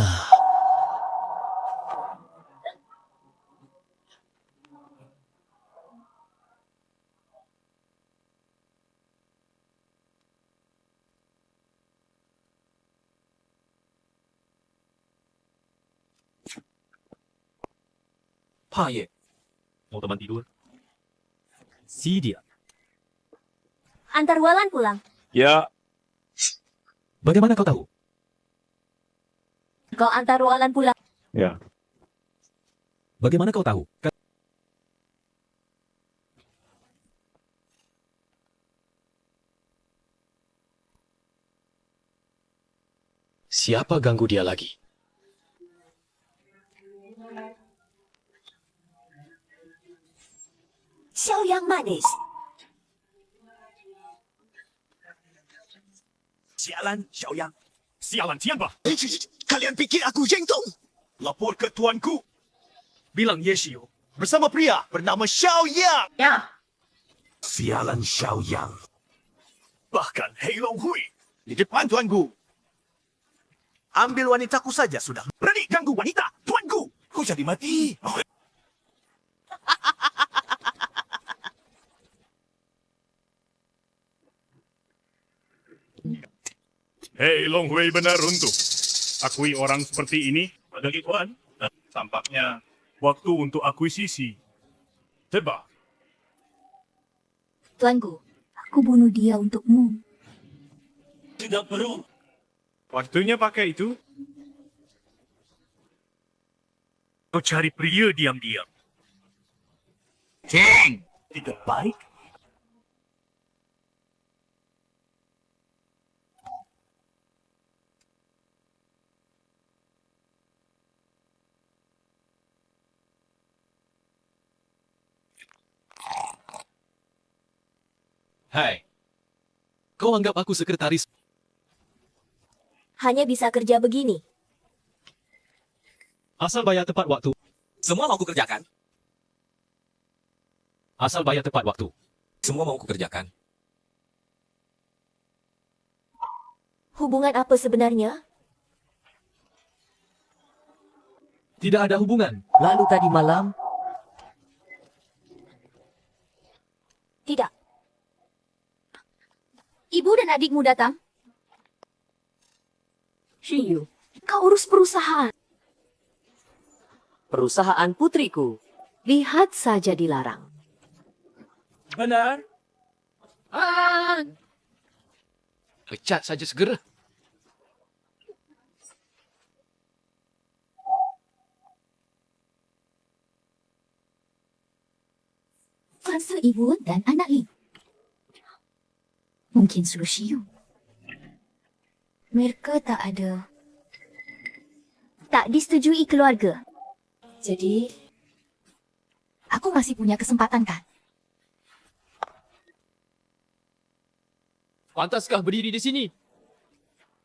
[SPEAKER 7] Pak Ye. Mau teman tidur? Si dia.
[SPEAKER 2] Antar Walan pulang.
[SPEAKER 5] Ya.
[SPEAKER 7] Bagaimana kau tahu?
[SPEAKER 2] Kau antar Walan pulang.
[SPEAKER 5] Ya.
[SPEAKER 7] Bagaimana kau tahu?
[SPEAKER 6] Siapa ganggu dia lagi?
[SPEAKER 2] Xiaoyang manis.
[SPEAKER 5] Sialan, Xiaoyang. Sialan siapa?
[SPEAKER 8] Kalian pikir aku jengtong?
[SPEAKER 5] Lapor ke tuanku.
[SPEAKER 8] Bilang Yeshio bersama pria bernama Xiao Yang.
[SPEAKER 2] Ya.
[SPEAKER 5] Sialan Xiaoyang. Bahkan Hei Long Hui di depan tuanku.
[SPEAKER 8] Ambil wanitaku saja sudah.
[SPEAKER 5] Berani ganggu wanita, tuanku.
[SPEAKER 8] Kau jadi mati.
[SPEAKER 5] Hei, Long Hui benar untuk akui orang seperti ini. Bagi Tuan, tampaknya waktu untuk akuisisi. Tiba.
[SPEAKER 4] Tuanku, aku bunuh dia untukmu.
[SPEAKER 1] Tidak perlu.
[SPEAKER 5] Waktunya pakai itu. Kau cari pria diam-diam.
[SPEAKER 1] Ceng!
[SPEAKER 8] Tidak baik.
[SPEAKER 7] Hai. Kau anggap aku sekretaris?
[SPEAKER 2] Hanya bisa kerja begini.
[SPEAKER 7] Asal bayar tepat waktu.
[SPEAKER 3] Semua mau kukerjakan.
[SPEAKER 7] Asal bayar tepat waktu.
[SPEAKER 3] Semua mau kukerjakan.
[SPEAKER 2] Hubungan apa sebenarnya?
[SPEAKER 7] Tidak ada hubungan.
[SPEAKER 9] Lalu tadi malam,
[SPEAKER 2] Tidak.
[SPEAKER 4] Ibu dan adikmu datang.
[SPEAKER 9] Shiyu,
[SPEAKER 2] Kau urus perusahaan.
[SPEAKER 9] perusahaan putriku. Lihat saja dilarang.
[SPEAKER 8] Benar?
[SPEAKER 7] Pecat saja segera.
[SPEAKER 4] Fase ibu dan anak Li. Mungkin suruh Shiyu. Mereka tak disetujui keluarga. Jadi, aku masih punya kesempatan kan?
[SPEAKER 7] Pantaskah berdiri di sini?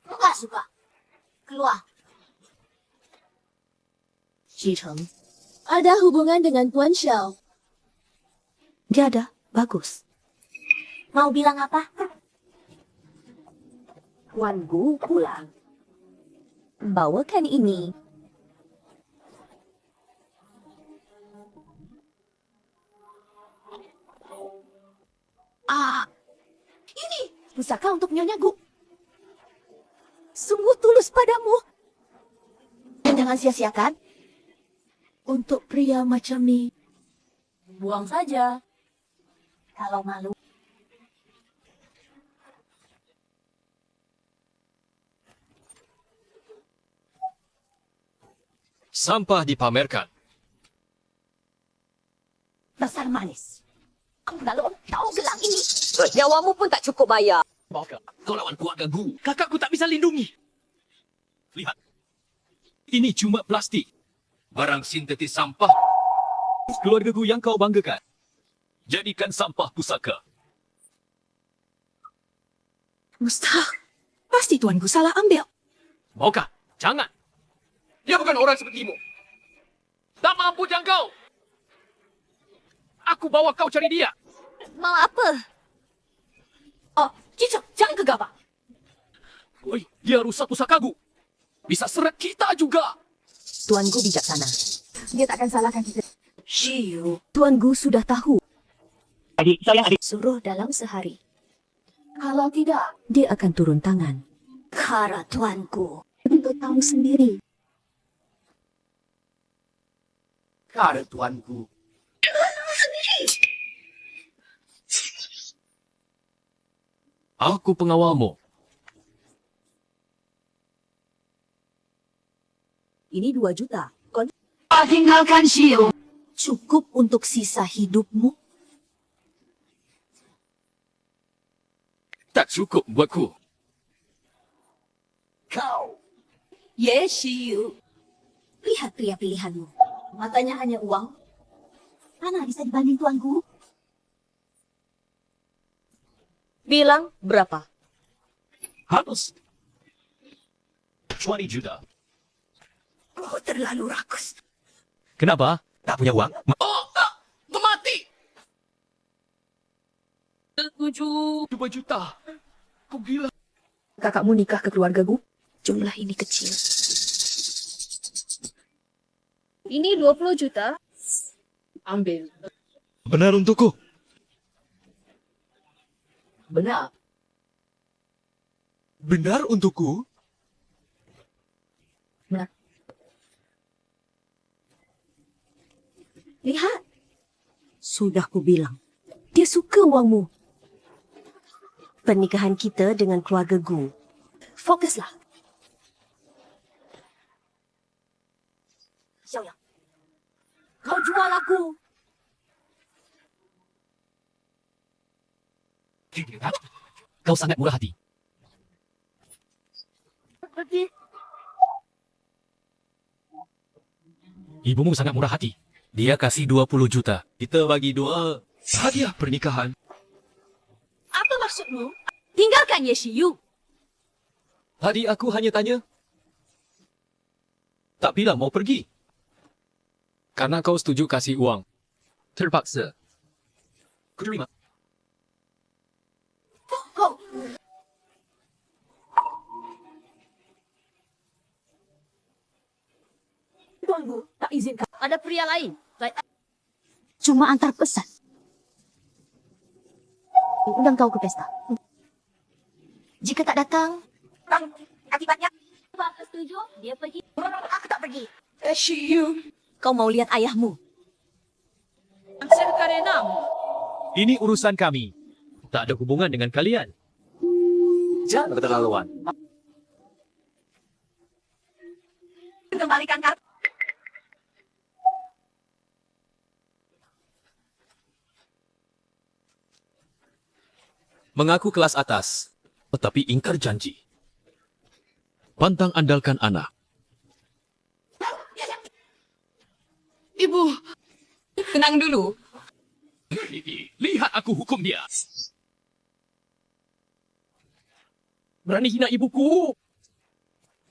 [SPEAKER 4] Enggak suka. Keluar.
[SPEAKER 2] Jicheng.
[SPEAKER 4] Ada hubungan dengan Tuan Xiao.
[SPEAKER 2] Dia ada. Bagus. Mau bilang apa?
[SPEAKER 9] Tuan Gu pulang.
[SPEAKER 2] Bawakan ini.
[SPEAKER 4] Ini pusaka untuk Nyonya Gu. Sungguh tulus padamu.
[SPEAKER 2] Jangan sia-siakan.
[SPEAKER 4] Untuk pria macam ni.
[SPEAKER 2] Buang saja. Kalau malu.
[SPEAKER 7] Sampah dipamerkan.
[SPEAKER 2] Dasar manis. Kau lalu tahu gelang ini.
[SPEAKER 9] Nyawamu pun tak cukup bayar.
[SPEAKER 7] Maafkan, kau lawan keluarga Gu. Kakakku tak bisa lindungi. Lihat. Ini cuma plastik. Barang sintetis sampah. Keluarga Gu yang kau banggakan. Jadikan sampah pusaka.
[SPEAKER 2] Mustahil. Pasti tuanku salah ambil.
[SPEAKER 7] Maukah? Jangan. Dia bukan orang sepertimu. Tak mampu jangkau. Aku bawa kau cari dia.
[SPEAKER 4] Mau apa?
[SPEAKER 2] Oh, Jicheng, jangan gegabah.
[SPEAKER 7] Oi, dia rusak pusaka Gu. Bisa seret kita juga.
[SPEAKER 2] Tuanku bijaksana.
[SPEAKER 4] Dia takkan salahkan kita.
[SPEAKER 2] Shiyu. Tuanku sudah tahu.
[SPEAKER 4] Suruh dalam sehari. Kalau tidak,
[SPEAKER 2] Dia akan turun tangan.
[SPEAKER 4] kara tuanku. Untuk tahu sendiri.
[SPEAKER 3] Kara tuanku.
[SPEAKER 7] Aku pengawalmu.
[SPEAKER 2] Ini 2 juta.
[SPEAKER 4] Tinggalkan Shiyu. Cukup untuk sisa hidupmu.
[SPEAKER 7] Tak cukup buatku.
[SPEAKER 4] Kau. Yes, Shiyu. Lihat pria pilihanmu. Matanya hanya uang. Mana bisa dibanding tuanku?
[SPEAKER 9] Bilang berapa?
[SPEAKER 7] Harus. 20 juta.
[SPEAKER 4] Kau terlalu rakus.
[SPEAKER 7] Kenapa? Tak punya uang? Oh, tak! Mati! 2 juta. Kau gila.
[SPEAKER 2] Kakakmu nikah ke keluarga Gu? Jumlah ini kecil.
[SPEAKER 4] Ini 20 juta. Ambil.
[SPEAKER 8] Benar untukku.
[SPEAKER 2] Benar.
[SPEAKER 8] Benar untukku.
[SPEAKER 2] Lihat. Sudah ku bilang. Dia suka uangmu. Pernikahan kita dengan keluarga Gu. Fokuslah. Xiaoyang. Kau jual aku.
[SPEAKER 7] Kau sangat murah hati. Ibumu sangat murah hati.
[SPEAKER 1] Dia kasih 20 juta. Kita bagi 2
[SPEAKER 7] Hadiah pernikahan.
[SPEAKER 2] Apa maksudmu? Tinggalkan Ye Shiyu.
[SPEAKER 7] Tadi aku hanya tanya. Tak bilang mau pergi. Karena kau setuju kasih uang. Terpaksa. Ku terima.
[SPEAKER 2] Tuanku, tak izinkan.
[SPEAKER 4] Ada pria lain. Cuma antar pesan. Undang kau ke pesta. Jika tak datang,
[SPEAKER 2] Akibatnya,
[SPEAKER 4] apa setuju? Dia pergi.
[SPEAKER 2] aku tak pergi.
[SPEAKER 3] Shiyu.
[SPEAKER 2] Kau mau lihat ayahmu.
[SPEAKER 7] Ini urusan kami. Tak ada hubungan dengan kalian.
[SPEAKER 1] jangan keterlaluan.
[SPEAKER 2] Kembalikan kartu.
[SPEAKER 6] Mengaku kelas atas, tetapi ingkar janji. Pantang andalkan anak.
[SPEAKER 3] Ibu, tenang dulu.
[SPEAKER 7] Lihat aku hukum dia. Berani hina ibuku.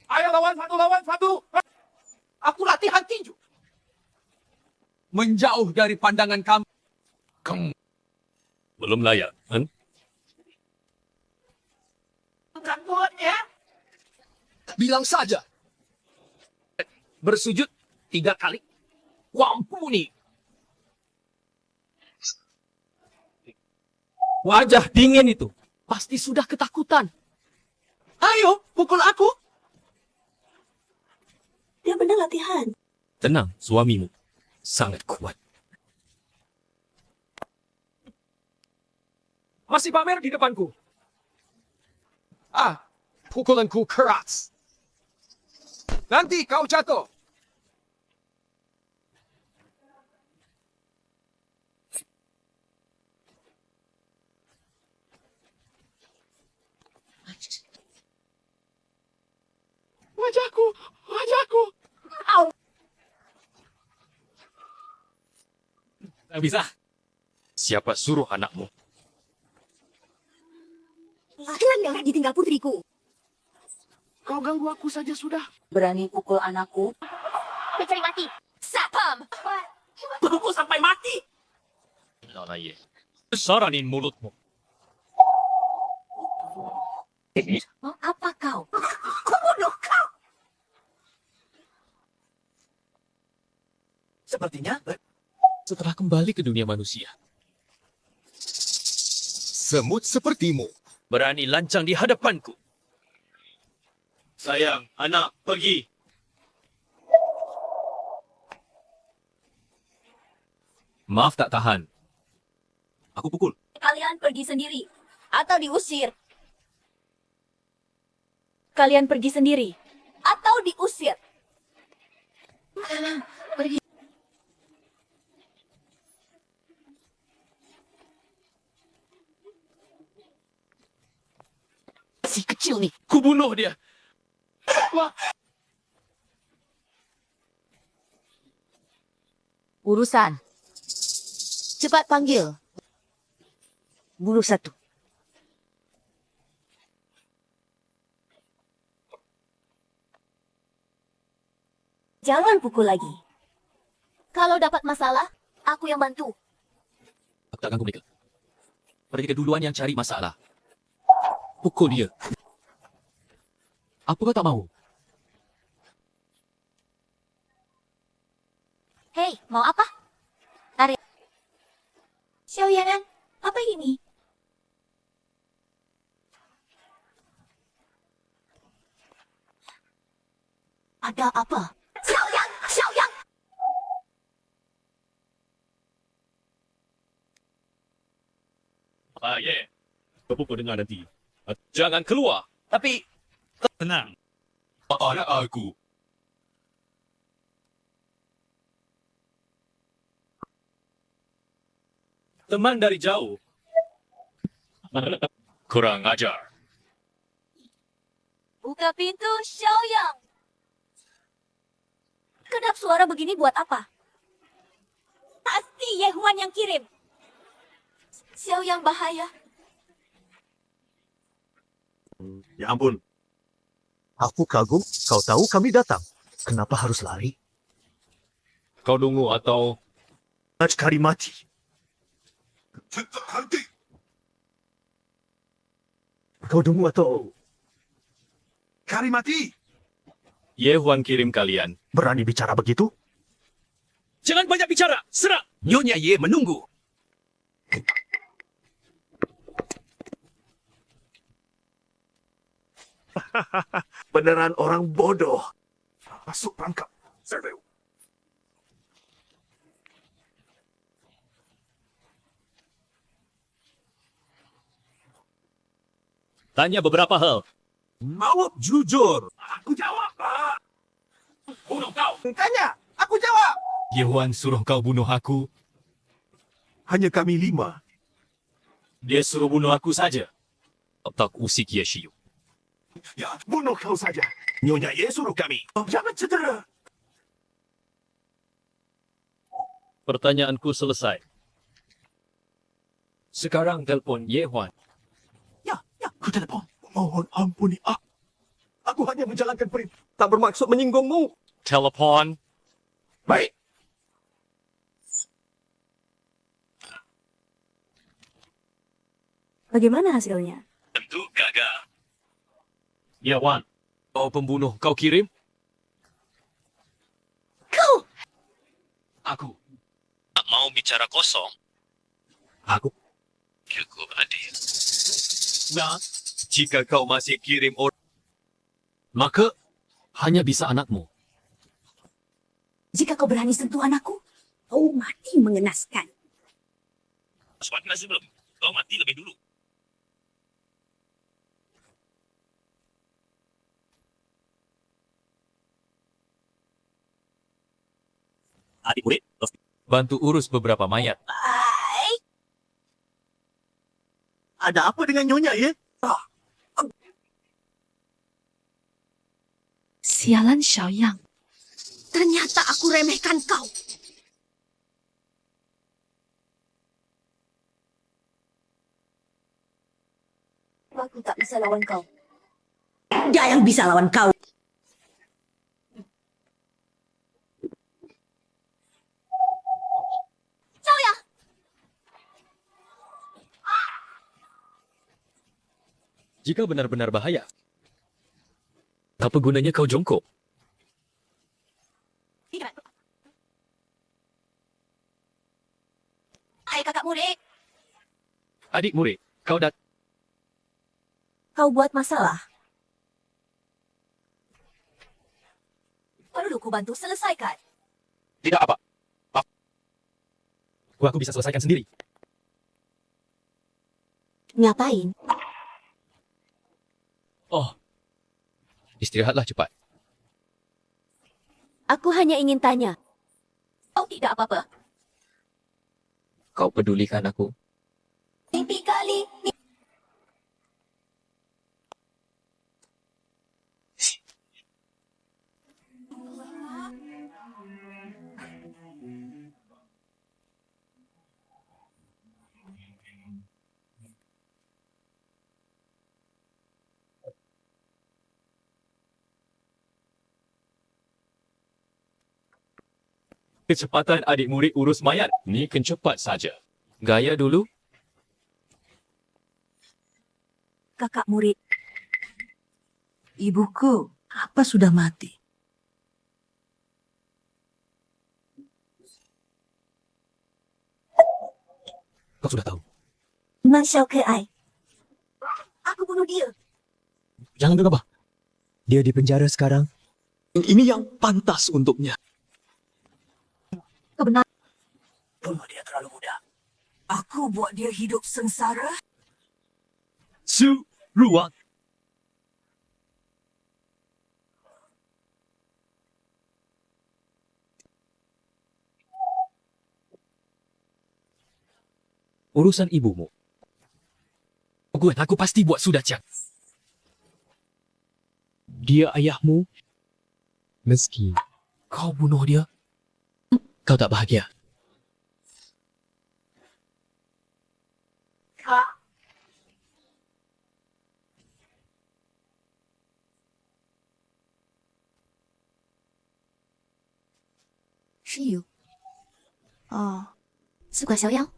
[SPEAKER 3] Ayo lawan satu. Aku latihan tinju. Menjauh dari pandangan kamu.
[SPEAKER 7] Kamu belum layak, kan?
[SPEAKER 3] Rambutnya. Bilang saja. Bersujud 3 kali. Wampuni. Wajah dingin itu. Pasti sudah ketakutan. Ayo, pukul aku.
[SPEAKER 2] Dia benar latihan.
[SPEAKER 6] Tenang, suamimu sangat kuat.
[SPEAKER 3] Masih pamer di depanku. Pukulanku keras. Nanti kau jatuh. Wajahku.
[SPEAKER 7] Tak bisa.
[SPEAKER 6] Siapa suruh anakmu?
[SPEAKER 2] Laki-laki yang ditinggal putriku.
[SPEAKER 3] Kau ganggu aku saja sudah.
[SPEAKER 2] Berani pukul anakku.
[SPEAKER 4] mencari mati. Sapam.
[SPEAKER 3] Pukul sampai mati.
[SPEAKER 7] Nona ye. Besaranin mulutmu.
[SPEAKER 2] Mau apa kau? Aku bunuh kau.
[SPEAKER 1] Sepertinya
[SPEAKER 7] Setelah kembali ke dunia manusia,
[SPEAKER 5] Semut sepertimu.
[SPEAKER 6] Berani lancang di hadapanku.
[SPEAKER 1] sayang, anak, pergi.
[SPEAKER 7] maaf tak tahan.
[SPEAKER 1] Aku pukul.
[SPEAKER 2] Kalian pergi sendiri atau diusir. Kalian pergi sendiri atau diusir.
[SPEAKER 3] Si kecil nih. Kubunuh dia. Wah.
[SPEAKER 9] Urusan. Cepat panggil.
[SPEAKER 2] Bunuh satu. Jangan pukul lagi.
[SPEAKER 4] Kalau dapat masalah, aku yang bantu.
[SPEAKER 7] Aku tak ganggu mereka. Mereka duluan yang cari masalah. Pukul dia.
[SPEAKER 6] Apa kau tak mahu?
[SPEAKER 4] Hei, mau apa? Tarik. Xiaoyan, apa ini?
[SPEAKER 2] Ada apa?
[SPEAKER 4] Xiaoyan, Xiaoyan.
[SPEAKER 7] Ye. Kamu kau dengar nanti. Jangan keluar.
[SPEAKER 5] Tapi, tenang.
[SPEAKER 7] Anak aku. Teman dari jauh. Kurang ajar.
[SPEAKER 4] Buka pintu, Xiaoyan. Kedap suara begini buat apa? Pasti Ye Huan yang kirim. Xiaoyan bahaya.
[SPEAKER 8] Ya ampun. Aku kagum, kau tahu kami datang. Kenapa harus lari?
[SPEAKER 7] Kau dungu atau
[SPEAKER 8] Kari mati. Kau dungu atau
[SPEAKER 5] Kari mati.
[SPEAKER 7] Ye Huan kirim kalian?
[SPEAKER 8] berani bicara begitu?
[SPEAKER 7] Jangan banyak bicara. Serang.
[SPEAKER 1] Nyonya Ye menunggu.
[SPEAKER 8] Beneran orang bodoh. Masuk perangkap. Serbu.
[SPEAKER 7] Tanya beberapa hal.
[SPEAKER 5] Jawab jujur. Aku jawab, Pak. Bunuh kau. Tanya. Aku jawab.
[SPEAKER 7] Ye Huan suruh kau bunuh aku.
[SPEAKER 5] Hanya kami 5.
[SPEAKER 7] Dia suruh bunuh aku saja. Tak usik Ye Shiyu.
[SPEAKER 5] Ya, bunuh kau saja. Nyonya Ye suruh kami. Jangan cedera.
[SPEAKER 7] Pertanyaanku selesai. Sekarang telpon Ye Huan.
[SPEAKER 5] Ya, aku telepon. Mohon ampuni aku. Aku hanya menjalankan perintah. Tak bermaksud menyinggungmu.
[SPEAKER 7] Telepon.
[SPEAKER 5] Baik.
[SPEAKER 2] Bagaimana hasilnya?
[SPEAKER 7] Tentu gagal. Ye Huan. Kau pembunuh. Kau kirim?
[SPEAKER 4] Kau!
[SPEAKER 7] Aku. Tak mau bicara kosong.
[SPEAKER 5] Aku.
[SPEAKER 7] Cukup adil. Nah, jika kau masih kirim orang, maka hanya bisa anakmu.
[SPEAKER 2] Jika kau berani sentuh anakku, kau mati mengenaskan.
[SPEAKER 7] Sesuatu sebelum kau mati lebih dulu. Adik murid, bantu urus beberapa mayat.
[SPEAKER 8] Ada apa dengan Nyonya Ye?
[SPEAKER 2] Sialan Xiaoyang.
[SPEAKER 4] Ternyata aku remehkan kau. Aku tak bisa lawan kau.
[SPEAKER 2] Dia yang bisa lawan kau.
[SPEAKER 4] Xiaoyang!
[SPEAKER 7] Jika benar-benar bahaya, apa gunanya kau jongkok?
[SPEAKER 4] Hai kakak murid.
[SPEAKER 7] Adik murid, kau
[SPEAKER 2] Kau buat masalah.
[SPEAKER 4] Perlu ku bantu selesaikan.
[SPEAKER 7] tidak apa. Aku bisa selesaikan sendiri.
[SPEAKER 2] Ngapain?
[SPEAKER 7] Oh, istirahatlah cepat.
[SPEAKER 9] Aku hanya ingin tanya,
[SPEAKER 4] Oh tidak apa-apa.
[SPEAKER 7] Kau pedulikan aku?
[SPEAKER 4] Mimpi kali.
[SPEAKER 7] Kecepatan adik murid urus mayat. Ni cepat saja. Gaya dulu.
[SPEAKER 2] Kakak murid. Ibuku, apa sudah mati?
[SPEAKER 6] Kau sudah tahu.
[SPEAKER 2] Man Xiao Ke-ai. Aku bunuh dia.
[SPEAKER 6] Jangan gegabah.
[SPEAKER 8] Dia di penjara sekarang.
[SPEAKER 1] Ini yang pantas untuknya.
[SPEAKER 2] Kebenaran.
[SPEAKER 1] Bunuh dia terlalu mudah.
[SPEAKER 2] Aku buat dia hidup sengsara.
[SPEAKER 6] Suruan. Urusan ibumu.
[SPEAKER 7] Gue, aku pasti buat sudah, Cak.
[SPEAKER 6] Dia ayahmu. Meski kau bunuh dia, kau tak bahagia.
[SPEAKER 4] Shiyu. Oh. Suka Xiaoyang?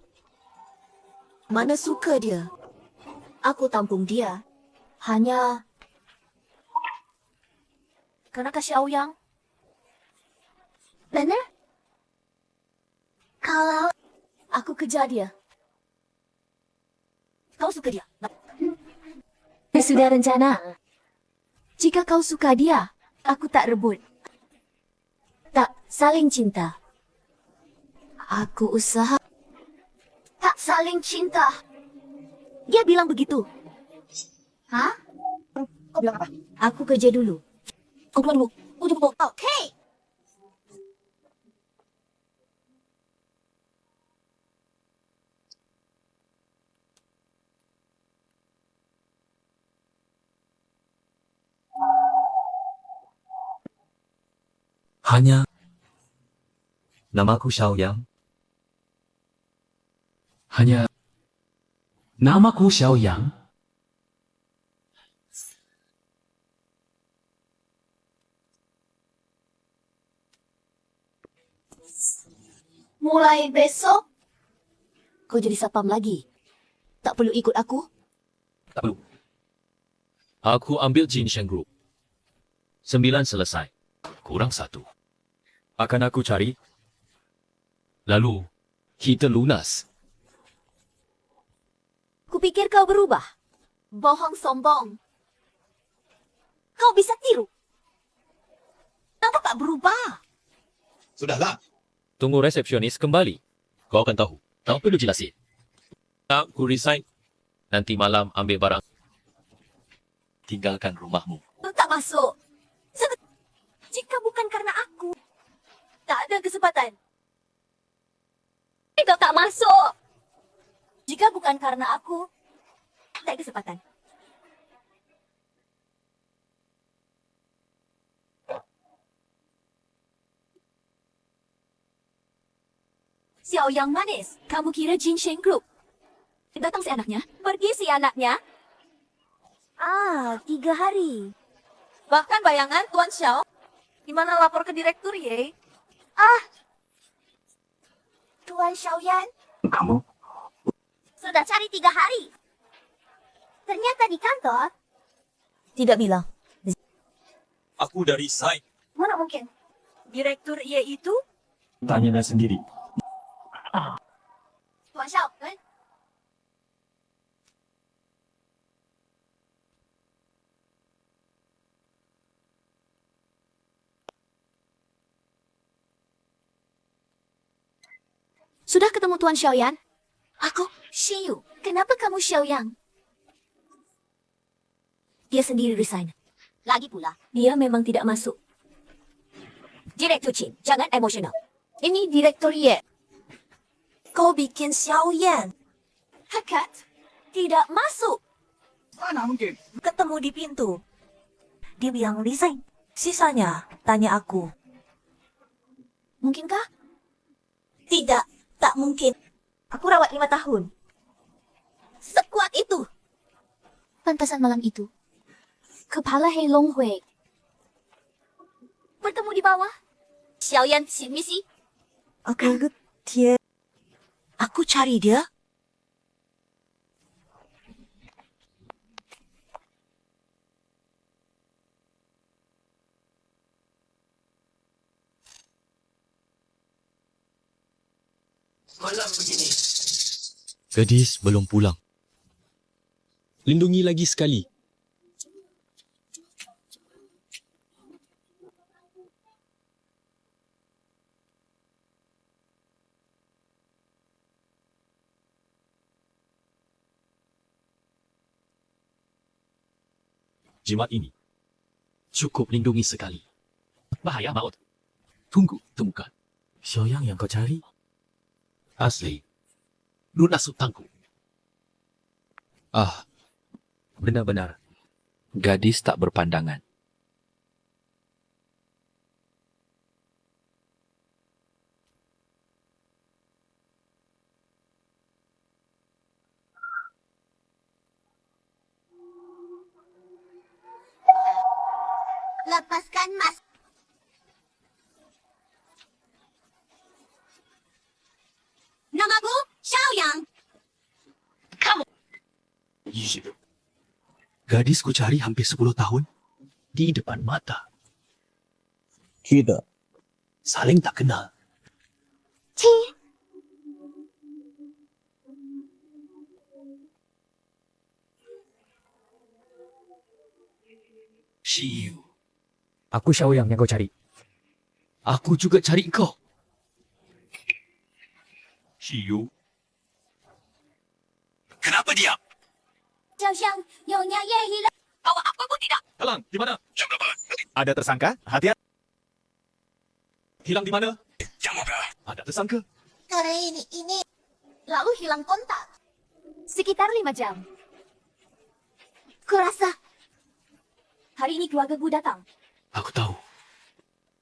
[SPEAKER 2] Mana suka dia? Aku tampung dia. Hanya kerana Xiaoyang.
[SPEAKER 4] Benar? Kalau
[SPEAKER 2] Aku kejar dia. Kau suka dia?
[SPEAKER 4] sudah rencana. Jika kau suka dia, aku tak rebut. Tak saling cinta. Aku usaha. Tak saling cinta.
[SPEAKER 2] Dia bilang begitu.
[SPEAKER 4] Hah?
[SPEAKER 2] Kau bilang apa?
[SPEAKER 4] Aku kerja dulu.
[SPEAKER 2] Kau keluar dulu. Kau jemput.
[SPEAKER 4] Okey.
[SPEAKER 1] Hanya namaku Xiaoyang. Hanya namaku Xiaoyang.
[SPEAKER 4] Mulai besok,
[SPEAKER 2] Kau jadi sapam lagi. Tak perlu ikut aku.
[SPEAKER 6] Tak perlu. Aku ambil Jinsheng Group. 9 selesai. Kurang 1. Akan aku cari. Lalu, kita lunas.
[SPEAKER 2] Kupikir kau berubah. Bohong sombong. Kau bisa tiru. Kenapa tak berubah?
[SPEAKER 5] Sudahlah.
[SPEAKER 6] Tunggu resepsionis kembali. Kau akan tahu. Tak perlu jelasin. Aku resign. Nanti malam ambil barang. Tinggalkan rumahmu.
[SPEAKER 2] Tak masuk. Jika bukan karena aku, tak ada kesempatan.
[SPEAKER 4] kau tak masuk.
[SPEAKER 2] Jika bukan karena aku, tak ada kesempatan. Xiaoyang manis, kamu kira Jinsheng Group? Datang si anaknya, pergi si anaknya. 3 hari. Bahkan bayangan Tuan Xiao, di mana lapor ke direktur Ye?
[SPEAKER 4] Tuan Xiaoyan,
[SPEAKER 5] Kamu?
[SPEAKER 4] sudah cari 3 hari. Ternyata di kantor.
[SPEAKER 2] Tidak bilang.
[SPEAKER 1] Aku dari resign.
[SPEAKER 4] Mana mungkin?
[SPEAKER 2] Direktur Ye itu?
[SPEAKER 1] Tanya dia sendiri.
[SPEAKER 4] Tuan Xiao, kan? Sudah ketemu Tuan Xiaoyan? Aku, Shiyu. Kenapa kamu Xiaoyang?
[SPEAKER 2] Dia sendiri resign.
[SPEAKER 4] Lagi pula,
[SPEAKER 2] Dia memang tidak masuk. Direktur Chin, jangan emosional.
[SPEAKER 4] ini Direktur Ye.
[SPEAKER 2] Kau bikin Xiaoyan
[SPEAKER 4] Hakat.
[SPEAKER 2] tidak masuk.
[SPEAKER 5] Mana mungkin?
[SPEAKER 2] Ketemu di pintu. Dia bilang resign. Sisanya, tanya aku.
[SPEAKER 4] Mungkinkah?
[SPEAKER 2] Tidak, tak mungkin. Aku rawat 5 tahun. Sekuat itu.
[SPEAKER 4] Pantasan malam itu. Kepala Hei Long Hui. Bertemu di bawah. Xiaoyan si misi.
[SPEAKER 2] Aku cari dia.
[SPEAKER 1] Malam begini.
[SPEAKER 6] Gadis belum pulang. Lindungi lagi sekali.
[SPEAKER 1] Jimat ini cukup lindungi sekali. Bahaya maut. Tunggu, temukan. Xiaoyang yang kau cari? Asli. Lunas hutangku.
[SPEAKER 6] Ah, benar-benar. Gadis tak berpandangan.
[SPEAKER 4] Lepaskan mas. Namaku Xiaoyang.
[SPEAKER 1] Iya. Gadis ku cari hampir 10 tahun di depan mata. Kita saling tak kenal. Shiyu.
[SPEAKER 3] Aku Xiaoyang yang kau cari.
[SPEAKER 1] Aku juga cari kau.
[SPEAKER 5] Shiyu,
[SPEAKER 1] Kenapa diam?
[SPEAKER 4] 就像有鸟也一样。Bawa apa pun tidak.
[SPEAKER 3] Hilang di mana?
[SPEAKER 5] jam berapa?
[SPEAKER 8] Ada tersangka? Hati-hati.
[SPEAKER 3] Hilang di mana?
[SPEAKER 5] Jam berapa?
[SPEAKER 3] Ada tersangka.
[SPEAKER 4] Hari ini. Lalu hilang kontak. Sekitar 5 jam. Kurasa. Hari ini keluarga gue datang.
[SPEAKER 1] Aku tahu.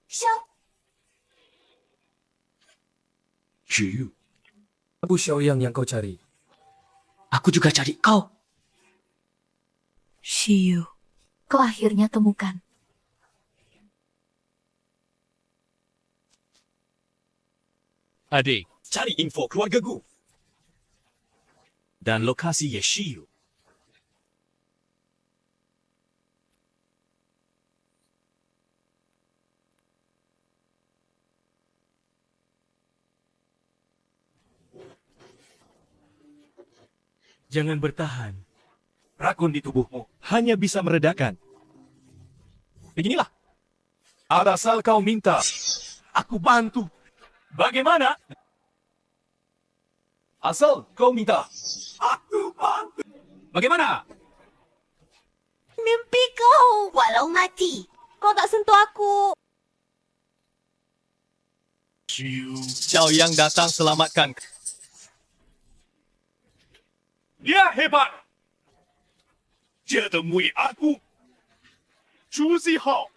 [SPEAKER 4] Xiao.
[SPEAKER 1] Shiyu.
[SPEAKER 3] Aku Xiaoyang yang kau cari.
[SPEAKER 1] Aku juga cari kau.
[SPEAKER 2] Shiyu.
[SPEAKER 4] Kau akhirnya temukan.
[SPEAKER 3] Adik,
[SPEAKER 8] Cari info keluarga gu. Dan lokasi Yeshiyu. Jangan bertahan. Rakun di tubuhmu hanya bisa meredakan. Beginilah. Asal kau minta, aku bantu. Bagaimana? Asal kau minta, aku bantu. Bagaimana?
[SPEAKER 2] Mimpi kau.
[SPEAKER 4] Walau mati.
[SPEAKER 2] Kau tak sentuh aku.
[SPEAKER 8] Xiaoyang datang selamatkan.
[SPEAKER 5] Dia hebat. Dia temui aku. Chu Zihao,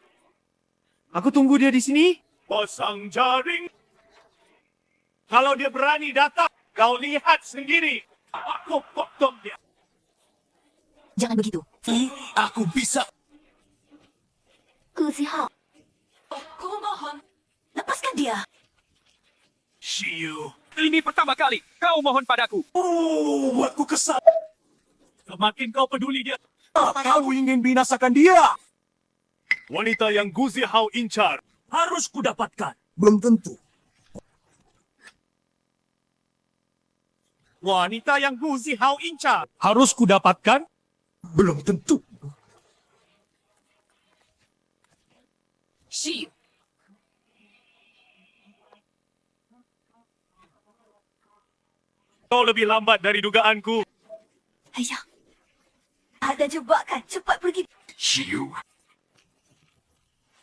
[SPEAKER 8] Aku tunggu dia di sini.
[SPEAKER 5] pasang jaring. Kalau dia berani datang, kau lihat sendiri. Aku potong dia.
[SPEAKER 2] Jangan begitu.
[SPEAKER 8] Aku bisa.
[SPEAKER 4] Gu Zihao.
[SPEAKER 2] Aku mohon. Lepaskan dia.
[SPEAKER 5] Shiyu,
[SPEAKER 3] ini pertama kali kau mohon padaku.
[SPEAKER 8] Oh, buatku kesal.
[SPEAKER 5] semakin kau peduli dia.
[SPEAKER 8] Kau ingin binasakan dia.
[SPEAKER 5] Wanita yang Gu Zihao incar.
[SPEAKER 8] Harus kudapatkan. Belum tentu.
[SPEAKER 5] Wanita yang Gu Zihao incar. Harus kudapatkan.
[SPEAKER 8] Belum tentu.
[SPEAKER 2] Shiyu.
[SPEAKER 5] Kau lebih lambat dari dugaanku.
[SPEAKER 2] Ayah. Ada jebakan. Cepat pergi.
[SPEAKER 5] Shiyu.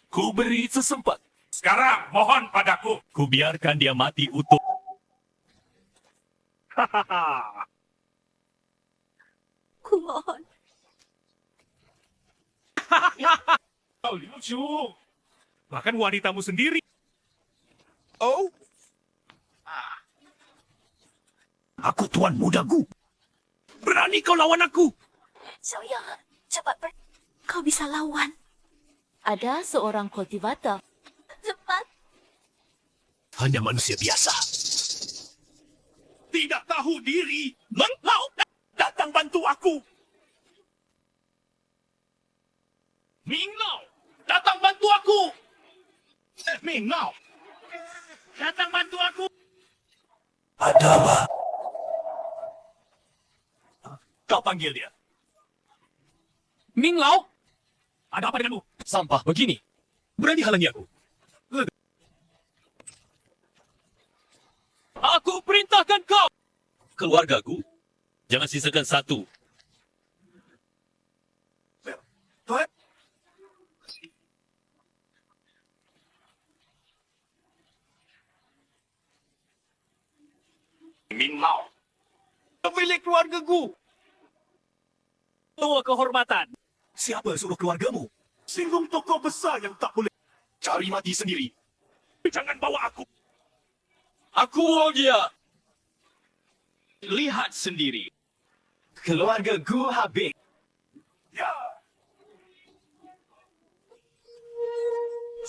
[SPEAKER 5] Ku beri sesempat. Sekarang mohon padaku. Ku biarkan dia mati utuh. Hahaha.
[SPEAKER 2] Ku mohon.
[SPEAKER 5] Kau lucu. Bahkan wanitamu sendiri.
[SPEAKER 8] Oh. Aku tuan mudaku. Berani kau lawan aku?
[SPEAKER 2] Xiaoyang. Cepat pergi. Kau bisa lawan.
[SPEAKER 9] Ada seorang kultivator.
[SPEAKER 2] Cepat.
[SPEAKER 8] Hanya manusia biasa.
[SPEAKER 5] Tidak tahu diri. Menglau. Datang bantu aku. Minglau. Datang bantu aku. Minglau. Datang bantu aku.
[SPEAKER 8] Ada apa? Kau panggil dia.
[SPEAKER 3] Ming Lao, ada apa denganmu?
[SPEAKER 7] Sampah begini.
[SPEAKER 8] Berani halangi aku.
[SPEAKER 7] Aku perintahkan kau. Keluargaku, jangan sisakan satu.
[SPEAKER 8] Tuan,
[SPEAKER 5] Ming Lao.
[SPEAKER 3] Pemilik keluargaku. Tua kehormatan.
[SPEAKER 8] siapa suruh keluargamu? Singgung tokoh besar yang tak boleh
[SPEAKER 5] Cari mati sendiri. Jangan bawa aku.
[SPEAKER 3] Aku dia. Lihat sendiri. Keluargaku habis.
[SPEAKER 5] Ya.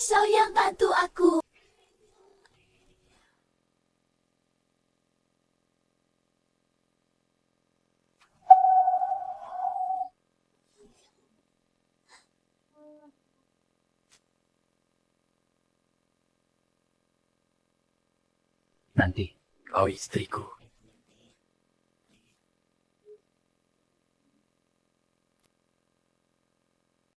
[SPEAKER 4] Sayang bantu aku.
[SPEAKER 1] Nanti kau istriku.